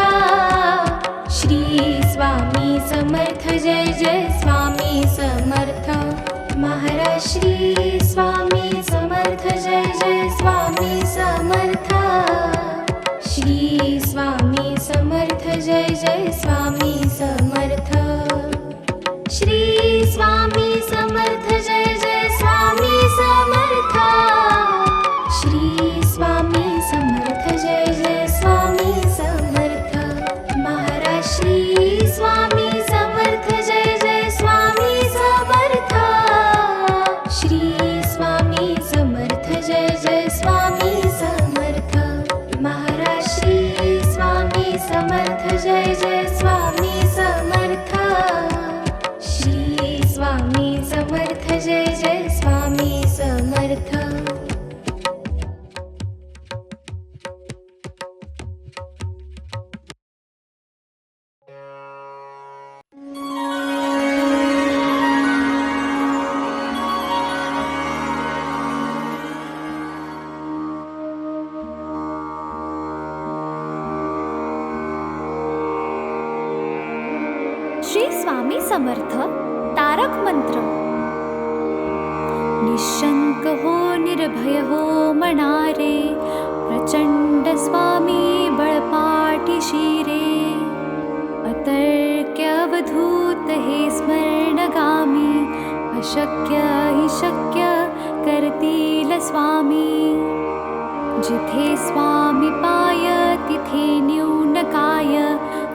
श्री स्वामी समर्थ जय जय स्वामी समर्थ महाराज श्री स्वामी समर्थ जय जय स्वामी समर्थ श्री स्वामी समर्थ जय जय स्वामी समर्थ श्री स्वामी समर्थ जय जय स्वामी समर्थ श्री स्वामी समर्थ जय जय स्वामी समर्थ महाराज श्री स्वामी समर्थ जय जय स्वामी समर्थ श्री स्वामी समर्थ जय जय स्वामी समर्थ महाराज श्री स्वामी समर्थ जय जय स्वामी समर्थ श्री स्वामी समर्थ जय जय स्वामी समर्थ श्री स्वामी समर्थ तारक मंत्र. निशंक हो निर्भय हो मनारे, प्रचंड स्वामी बळपाटी शिरे. अतर्क्य अवधूत हे स्मरणगामी, अशक्य हि शक्य करतील स्वामी. जिथे स्वामी पाय तिथे न्यून काय,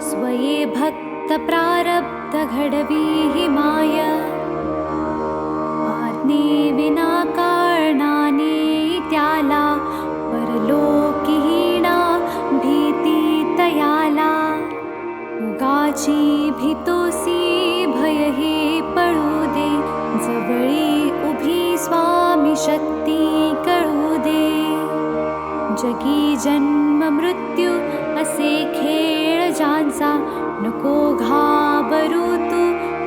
स्वये भक्त प्रारब्ध घडवी हि माय. आज्ञे विना कारणाने त्याला, परलोकीहीणा भीती तयाला. उगाची भीतोसी भय हे पळू दे, जवळी उभी स्वामी शक्ती जगी जन्म मृत्यू असे खेळ ज्यांचा, नको घाबरू तू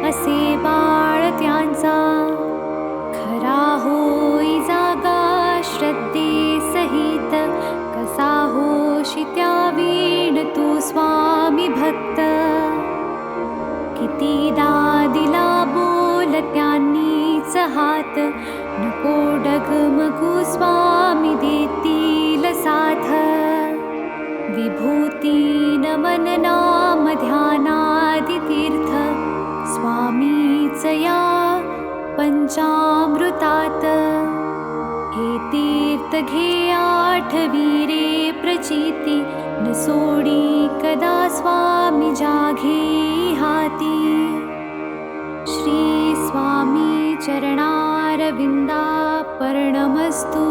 असे बाळ त्यांचा. खरा होई जागा श्रद्धे सहित, कसा होशी त्या वीण तू स्वामी भक्त. कितीदा दिला बोल त्यांनीच हात, नको डगमगू स्वामी देतील साथ. विभूती नमन नाम ध्यानादि तीर्थ, स्वामीच या पंचामृतात. हे तीर्थ घे आठवी रे प्रचिती, न सोडी कदा स्वामी जाघे हाती. श्री स्वामी चरणारविंदा पर्णमस्तु.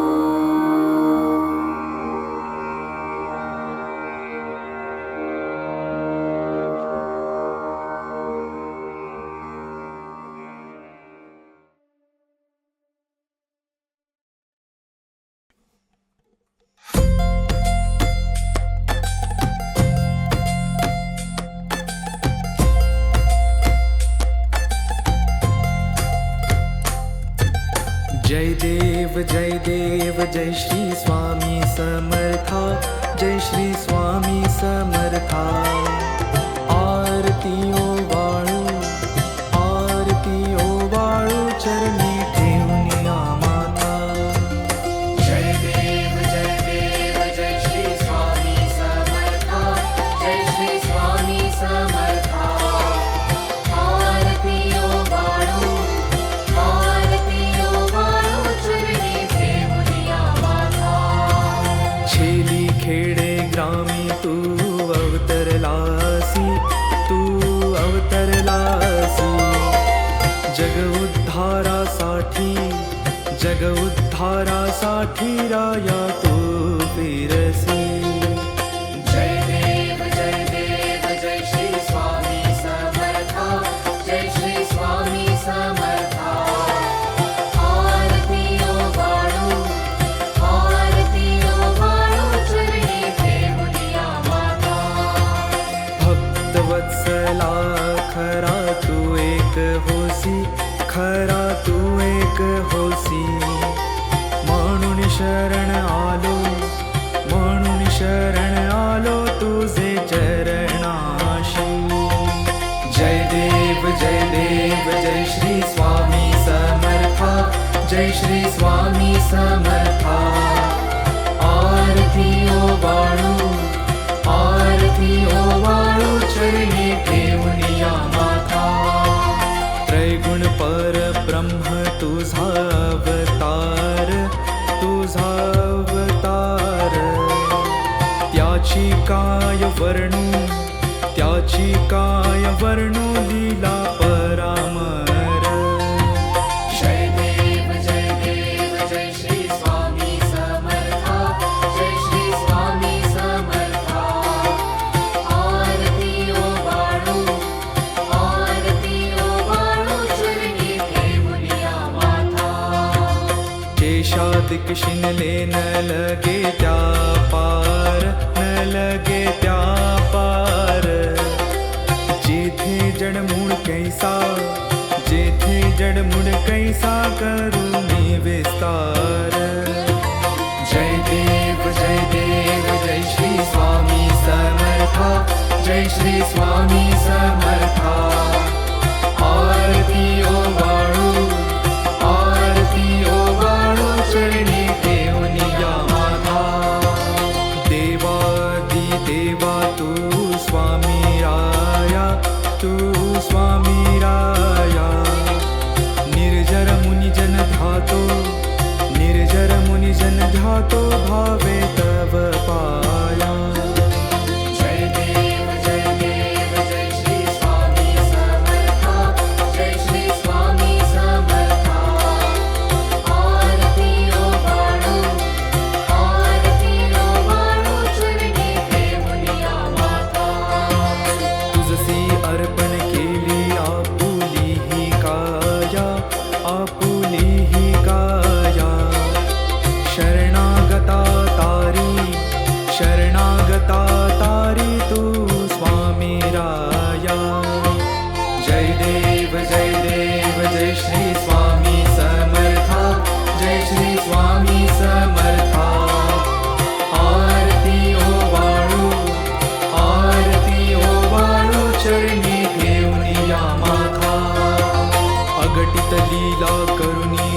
जय देव जय श्री स्वामी समर्था, जय श्री स्वामी समर्था. आरती ओवाळू, आरती ओवाळू चरणी ठेवून माता. जय देव जय श्री स्वामी समर्था, जय श्री स्वामी समर्था. आरती ओवाळू, आरती ओवाळू चरणी ठेवूया माता. छेली खेडे ग्रामी तू अवतरलासी, तू अवतरलासी. जग उद्धारासाठी, जग उद्धारासाठी राया तू फिरसी. जय देव जय श्री स्वामी समर्था, जय श्री स्वामी समर्था. आरती ओवाळू, आरती ओवाळू चरणी ठेवूया माता. भक्तवत्सला खरा तू एक होसी, खरा तू एक होसी. म्हणून शरण आलो, म्हणून शरण आलो तुझे चरणाशी. जय देव जय श्री स्वामी समर्था, जय श्री स्वामी समर्था. आरती ओवाळू, आरती ओवाळू चरणी ठेवूया माता. त्रैगुण परब्रह्म तुझा अवतार, तुझा अवतार. त्याची काय वर्णू, त्याची काय वर्णू लीला परामर. जय देव जय श्री स्वामी समर्था, जय श्री स्वामी समर्था. आरती ओवाळू, आरती ओवाळू चरणी ठेवूया माता. केशादिक शिनले न लगे त्या पार, न लगे त्या पार. जेथे जडमूळ कैसा, जेथे जडमूळ कैसा करू मी विस्तार. जय देव जय श्री स्वामी समर्था, जय श्री स्वामी समर्था. आरती ओवाळू, आरती ओवाळू चरणी ठेवूया माता. देवादी देवा तू स्वामी राया, तू स्वामी राया. निर्जर मुनिजन ध्यातो, निर्जर मुनिजन ध्यातो भावे तव पाया. जय देव जय श्री स्वामी समर्था, जय श्री स्वामी समर्था. आरती ओवाळू, आरती ओवाळू चरणी ठेवूया माता. तुझसी अर्पण केली आपुली ही काया, आपुली ही काया. शरणागता तारी,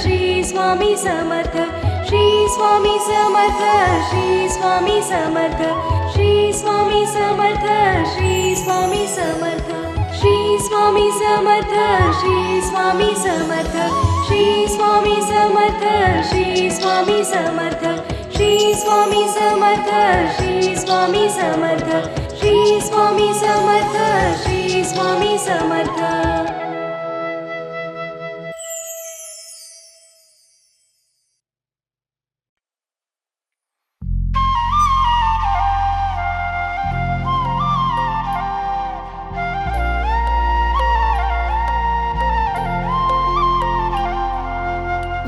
श्री स्वामी समर्थ श्री स्वामी समर्थ श्री स्वामी समर्थ श्री स्वामी समर्थ श्री स्वामी समर्थ श्री स्वामी समर्थ श्री स्वामी समर्थ श्री स्वामी समर्थ श्री स्वामी समर्थ श्री स्वामी समर्थ श्री स्वामी समर्थ श्री स्वामी समर्थ श्री स्वामी समर्थ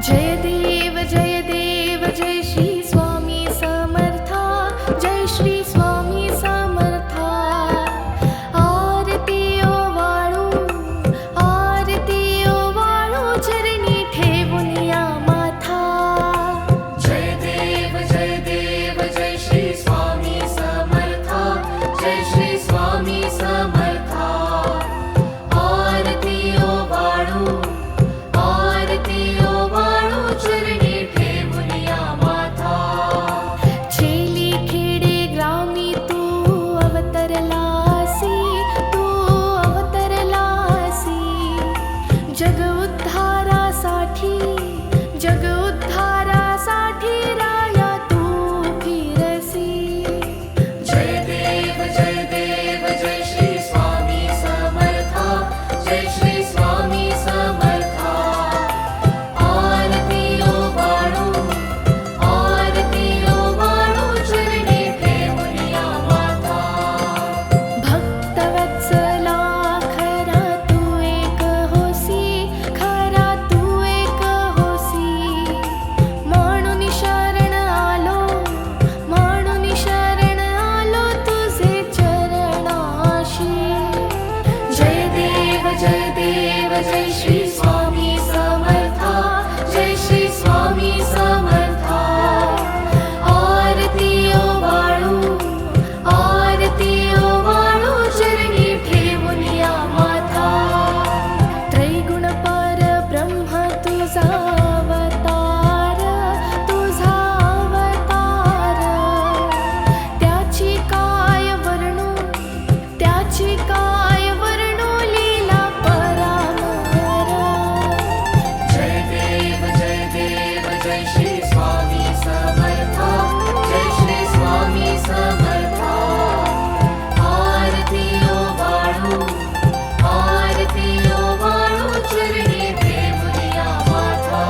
जय देव जय श्री स्वामी समर्था जय श्री स्वामी समर्था आरती ओ वाळू चरणी ठेवून या माथा जय देव जय श्री स्वामी समर्था जय श्री स्वामी समर्था आरती ओ वाळू चरणी ठेवून या माथा छेली खेडे ग्रामी तू अवतरलासी जग उद्धारासाठी राया तू फिरसी जय देव जय श्री स्वामी समर्था जय श्री स्वामी समर्था आरती ओ वाळू चरणी ठेवून या माथा भक्तवत्सला खरा तू एक होसी म्हणून शरण आलो तुझे चरणाशी जय देव जय श्री स्वामी समर्था जय श्री स्वामी समर्था आरती ओ वाळू चरणी ठेवून या माथा त्रैगुण परब्रह्म तुझा अवतार त्याची काय वर्णू लीला परामर जय देव जय श्री स्वामी समर्था जय श्री स्वामी समर्था आरती ओ वाळू चरणी ठेवून या माथा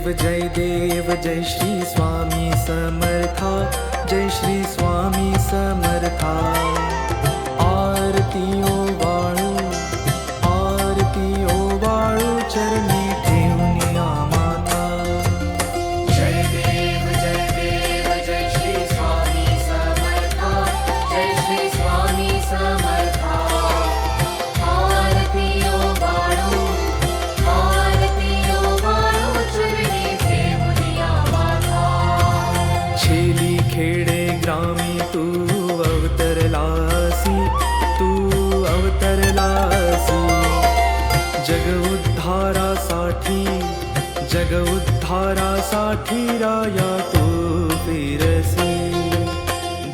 देव जय श्री स्वामी समर्था, जय श्री स्वामी समर्था. आरती ओवाळू, आरती ओवाळू, चरणी ठेवून या माता. जय देव जय श्री स्वामी समर्था, जय श्री स्वामी समर्था. आरती ओवाळू, आरती ओवाळू, चरणी ठेवून या माता. छेली खेडे ग्रामी तू अवतरलासी, तू अवतरलासी. जग उद्धारासाठी, जग उद्धारासाठी राया तू फिरसी.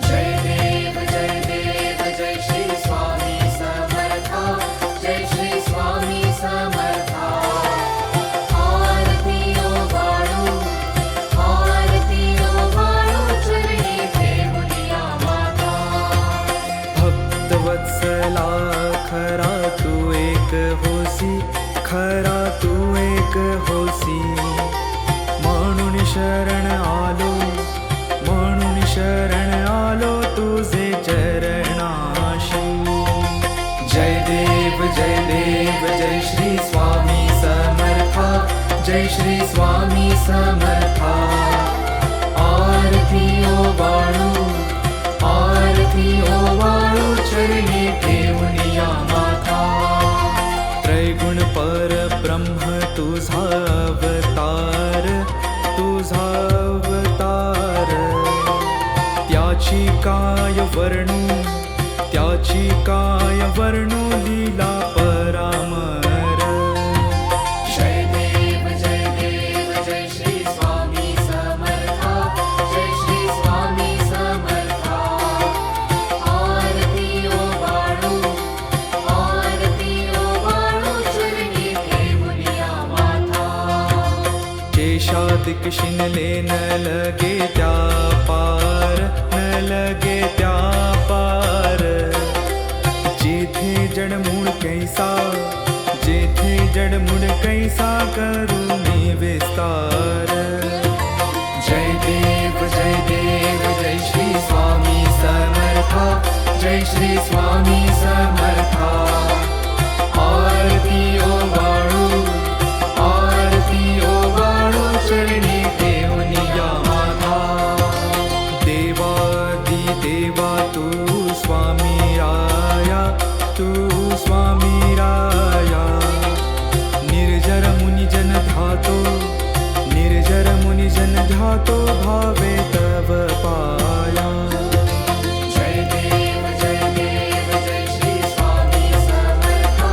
जय देव जय श्री स्वामी समर्था, जय श्री स्वामी समर्था. आरती ओवाळू, आरती ओवाळू, चरणी ठेवून या माता. भक्तवत्सला खरा तू एक होसी, खरा तू एक होसी. म्हणून शरण आलो, म्हणून शरण आलो तुझे चरणाशी. जय देव जय श्री स्वामी समर्था, जय श्री स्वामी समर्था. आरती ओवाळू, आरती ओवाळू, चरणी ठेवून या माता. त्रैगुण परब्रह्म तुझा अवतार, तुझा अवतार. त्याची काय वर्णू, त्याची काय वर्णू, लीला परामर. जय देव जय श्री स्वामी समर्था, जय श्री स्वामी समर्था. आरती ओवाळू, आरती ओवाळू, चरणी ठेवून या माता. केशादिक शिनले न लगे त्या पार, न लगे त्या पार. जेथे जडमूळ कैसा, जेथे जडमूळ कैसा, करू मी विस्तार. जय देव जय श्री स्वामी समर्था, जय श्री स्वामी समर्था. आरती ओवाळू, आरती ओवाळू, चरणी ठेवून या माता. देवादी देवा तू स्वामी राया, तू स्वामी राया. निर्जर मुनिजन ध्यातो, निर्जर मुनिजन ध्यातो, भावे तव पाया. जय देव जय श्री स्वामी समर्था,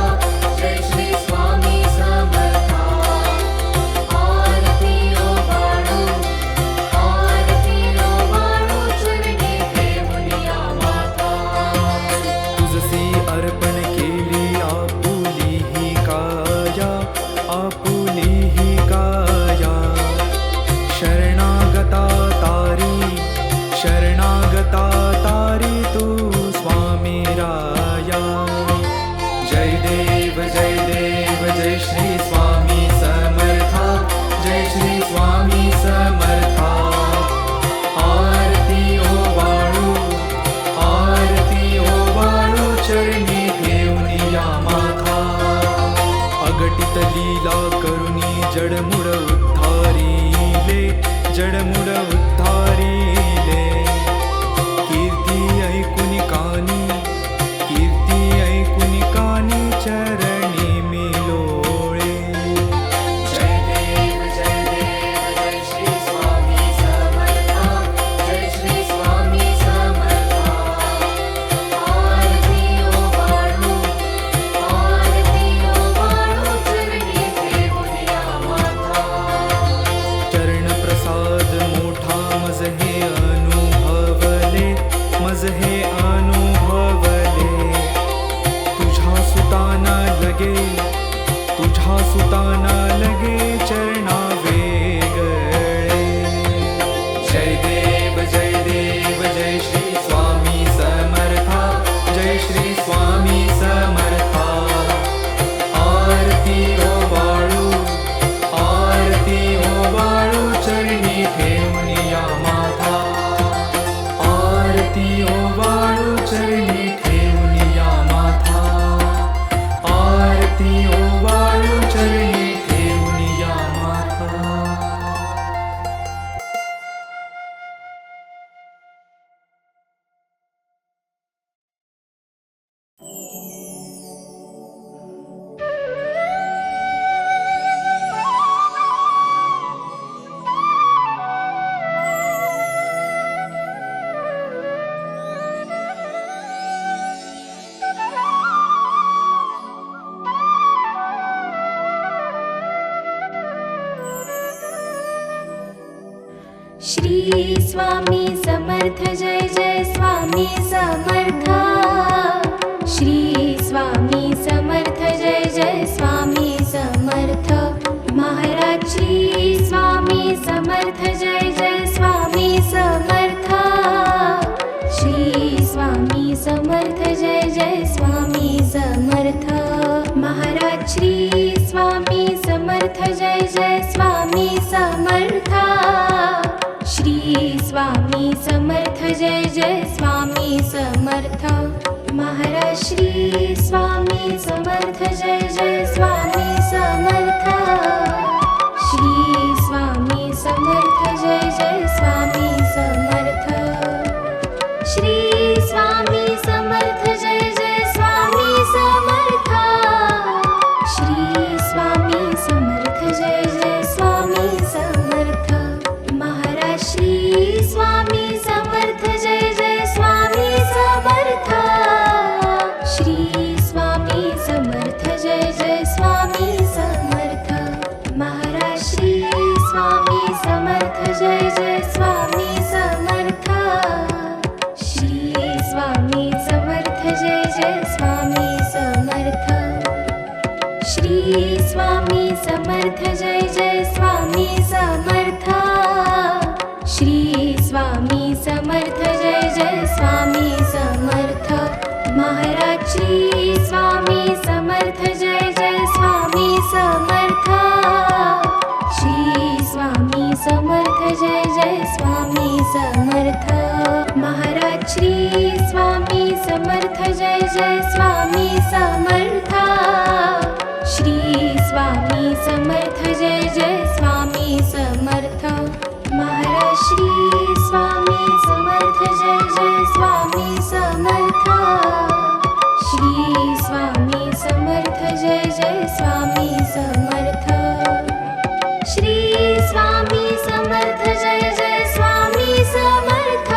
जय श्री स्वामी समर्था. आरती ओवाळू, आरती ओवाळू, चरणी ठेवून या माता. तुझसी अर्पण केली आपुली ही काया, आपुली ही काया. शरणागता तारी, शरणागता तारी, तू स्वामी राया. जय देव जय श्री स्वामी समर्था, जय श्री स्वामी समर्था. आरती ओवाळू, आरती ओवाळू, चरणी ठेवून या माता. अगटित लीला करुणी जडमुड उद्धारिले, जडमुड उद्धारिले. कीर्ती ऐकुनी कानी, कीर्ती ऐकुनी कानी, चरणी मी लोळे. जय देव जय श्री स्वामी समर्था, जय श्री स्वामी समर्था. आरती ओवाळू, आरती ओवाळू, चरणी ठेवून या माता. चरण प्रसाद मोठा मज हे अनुभवले, मज हे अनुभवले. तुझ्या सुताना लगे, तुझ्या सुताना लगे, चरणा वेगळे. जय देव जय श्री स्वामी समर्था, जय श्री स्वामी समर्था. आरती ओवाळू, आरती ओवाळू, श्री स्वामी समर्थ जय जय स्वामी समर्थ श्री स्वामी समर्थ जय जय स्वामी समर्थ महाराज श्री स्वामी समर्थ जय जय स्वामी समर्थ श्री स्वामी समर्थ जय जय स्वामी समर्थ महाराज श्री स्वामी समर्थ जय जय स्वामी समर्थ श्री स्वामी समर्थ जय जय स्वामी समर्थ महाराज श्री स्वामी समर्थ जय जय स्वामी समर्थ श्री स्वामी समर्थ जय जय स्वामी समर्थ श्री स्वामी समर्थ जय जय स्वामी समर्थ श्री स्वामी समर्थ जय जय स्वामी समर्थ महाराज श्री स्वामी समर्थ जय जय स्वामी समर्थ श्री स्वामी समर्थ जय जय स्वामी समर्थ महाराज श्री स्वामी समर्थ जय जय स्वामी समर्थ श्री स्वामी समर्थ जय जय स्वामी समर्थ श्री स्वामी समर्थ जय जय स्वामी समर्थ श्री स्वामी समर्थ जय जय स्वामी समर्थ महाराज श्री स्वामी समर्थ जय जय स्वामी समर्थ श्री स्वामी समर्थ जय जय स्वामी समर्थ महाराज श्री स्वामी समर्थ जय जय स्वामी समर्थ श्री स्वामी समर्थ जय जय स्वामी समर्थ महाराज श्री स्वामी समर्थ जय जय स्वामी समर्थ श्री स्वामी समर्थ जय जय स्वामी समर्थ श्री स्वामी समर्थ जय जय स्वामी समर्थ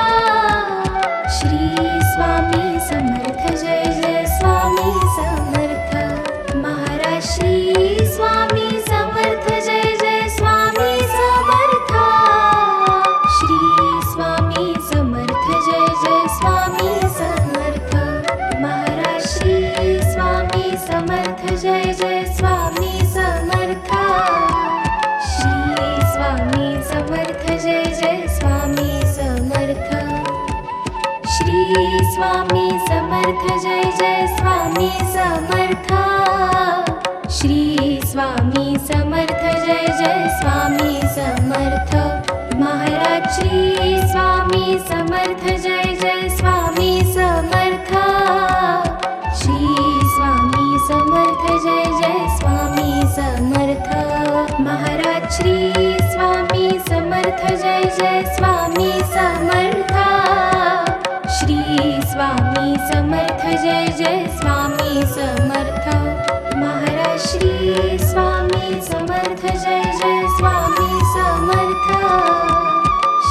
श्री स्वामी समर्थ जय जय स्वामी समर्थ महाराज श्री स्वामी समर्थ जय जय स्वामी समर्थ श्री स्वामी समर्थ जय जय स्वामी समर्थ महाराज श्री स्वामी समर्थ जय जय स्वामी समर्थ श्री स्वामी समर्थ जय जय स्वामी समर्थ श्री स्वामी समर्थ जय जय स्वामी समर्थ श्री स्वामी समर्थ जय जय स्वामी समर्थ महाराज श्री स्वामी समर्थ जय जय स्वामी समर्थ श्री स्वामी समर्थ जय जय स्वामी समर्थ महाराज श्री स्वामी समर्थ जय जय स्वामी समर्थ श्री स्वामी समर्थ जय जय स्वामी समर्थ महाराज श्री स्वामी समर्थ जय जय स्वामी समर्थ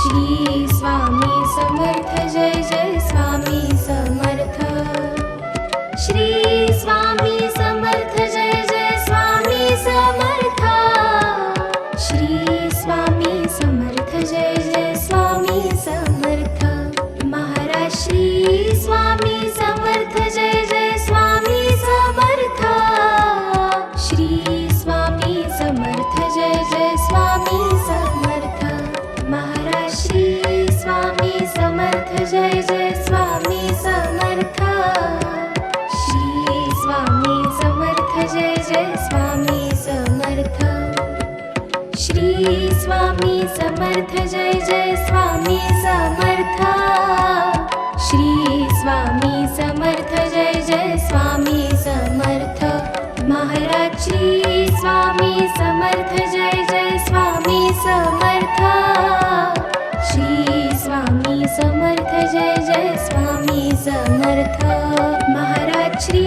श्री स्वामी समर्थ जय जय स्वामी समर्थ श्री स्वामी समर्थ जय जय स्वामी समर्थ श्री स्वामी समर्थ जय जय स्वामी समर्थ महाराज श्री स्वामी समर्थ जय जय स्वामी समर्थ श्री स्वामी समर्थ जय जय स्वामी समर्थ महाराज श्री स्वामी समर्थ जय जय स्वामी समर्थ श्री स्वामी समर्थ जय जय स्वामी समर्थ श्री स्वामी समर्थ जय जय स्वामी समर्थ श्री स्वामी समर्थ जय जय स्वामी समर्थ महाराज श्री स्वामी समर्थ जय जय स्वामी समर्थ श्री स्वामी समर्थ जय जय स्वामी समर्थ महाराज श्री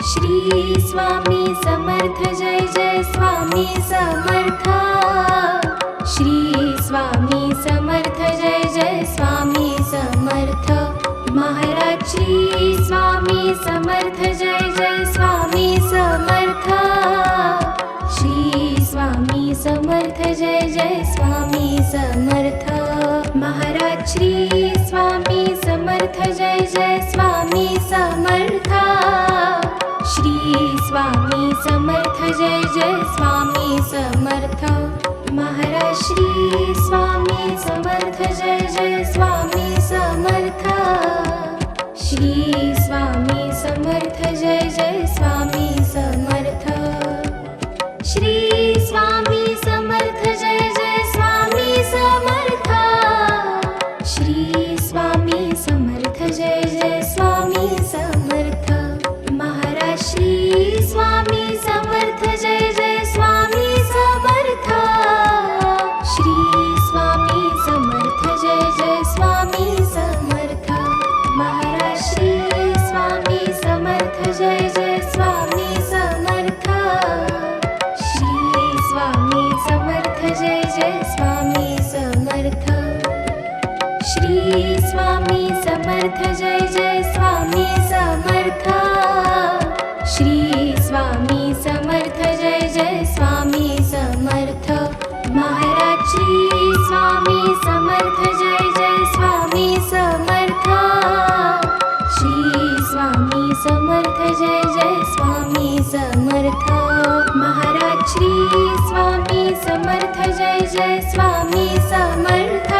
श्री स्वामी समर्थ जय जय स्वामी समर्थ श्री स्वामी समर्थ जय जय स्वामी समर्थ महाराज श्री स्वामी समर्थ जय जय स्वामी समर्थ श्री स्वामी समर्थ जय जय स्वामी समर्थ महाराज श्री स्वामी समर्थ जय जय स्वामी समर्थ श्री स्वामी समर्थ जय जय स्वामी समर्थ महाराज श्री स्वामी समर्थ जय जय स्वामी समर्थ श्री स्वामी समर्थ जय जय स्वामी समर्थ श्री स्वामी समर्थ जय जय स्वामी समर्थ श्री स्वामी समर्थ जय जय स्वामी समर्थ महाराज श्री स्वामी समर्थ जय जय स्वामी समर्थ श्री स्वामी समर्थ जय जय स्वामी समर्थ महाराज श्री स्वामी समर्थ जय जय स्वामी समर्थ श्री स्वामी समर्थ जय जय स्वामी समर्थ श्री स्वामी समर्थ जय जय स्वामी समर्थ श्री स्वामी समर्थ जय जय स्वामी समर्थ महाराज श्री स्वामी समर्थ जय जय स्वामी समर्थ श्री स्वामी समर्थ जय जय स्वामी समर्थ महाराज श्री स्वामी समर्थ जय जय स्वामी समर्थ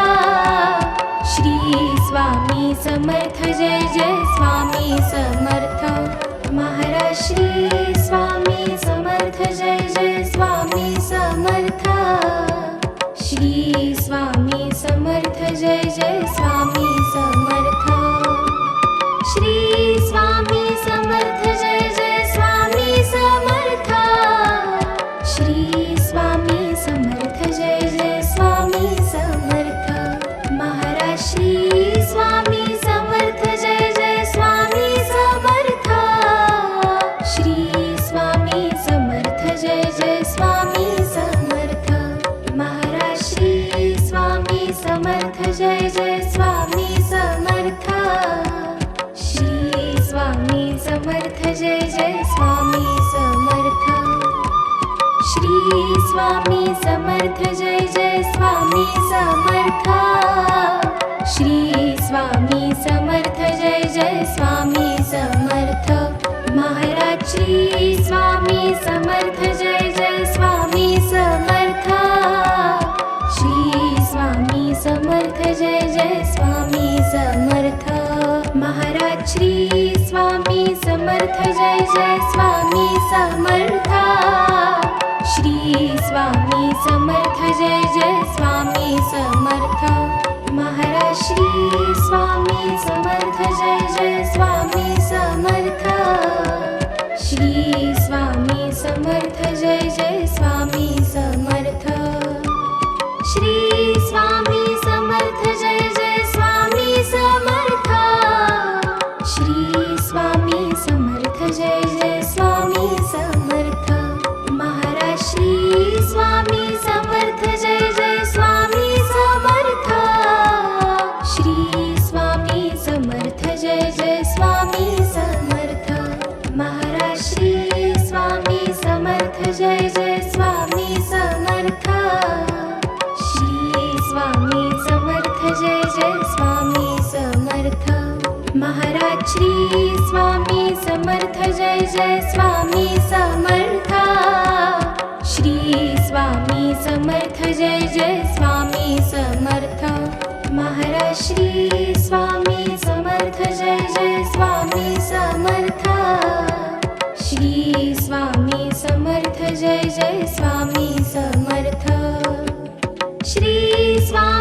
श्री स्वामी समर्थ जय जय स्वामी समर्थ महाराज श्री स्वामी समर्थ जय जय स्वामी समर्थ श्री स्वामी समर्थ जय जय स्वामी समर्थ श्री स्वामी समर्थ जय जय स्वामी समर्थ श्री स्वामी समर्थ जय जय स्वामी समर्थ महाराज श्री स्वामी समर्थ जय जय स्वामी समर्थ श्री स्वामी समर्थ जय जय स्वामी समर्थ महाराज श्री स्वामी समर्थ जय जय स्वामी समर्थ श्री स्वामी समर्थ जय जय स्वामी समर्थ श्री स्वामी समर्थ जय जय स्वामी समर्थ श्री स्वामी समर्थ जय जय स्वामी समर्थ महाराज श्री स्वामी समर्थ जय जय स्वामी समर्थ श्री स्वामी समर्थ जय जय स्वामी समर्थ महाराज श्री स्वामी समर्थ जय जय स्वामी समर्थ श्री स्वामी समर्थ जय जय स्वामी समर्थ महाराज श्री स्वामी समर्थ जय जय स्वामी समर्थ श्री स्वामी समर्थ जय जय स्वामी समर्थ श्री स्वामी समर्थ जय जय स्वामी समर्थ श्री स्वामी समर्थ जय जय स्वामी समर्थ महाराज श्री स्वामी समर्थ जय जय स्वामी समर्थ श्री स्वामी समर्थ जय जय स्वामी समर्थ महाराज श्री स्वामी समर्थ जय जय स्वामी समर्थ श्री स्वामी समर्थ जय जय स्वामी समर्थ महाराज श्री स्वामी समर्थ जय जय स्वामी समर्थ श्री स्वामी समर्थ जय जय स्वामी समर्थ महाराज श्री स्वामी समर्थ जय जय स्वामी समर्थ श्री स्वामी समर्थ जय जय स्वामी समर्थ श्री स्वामी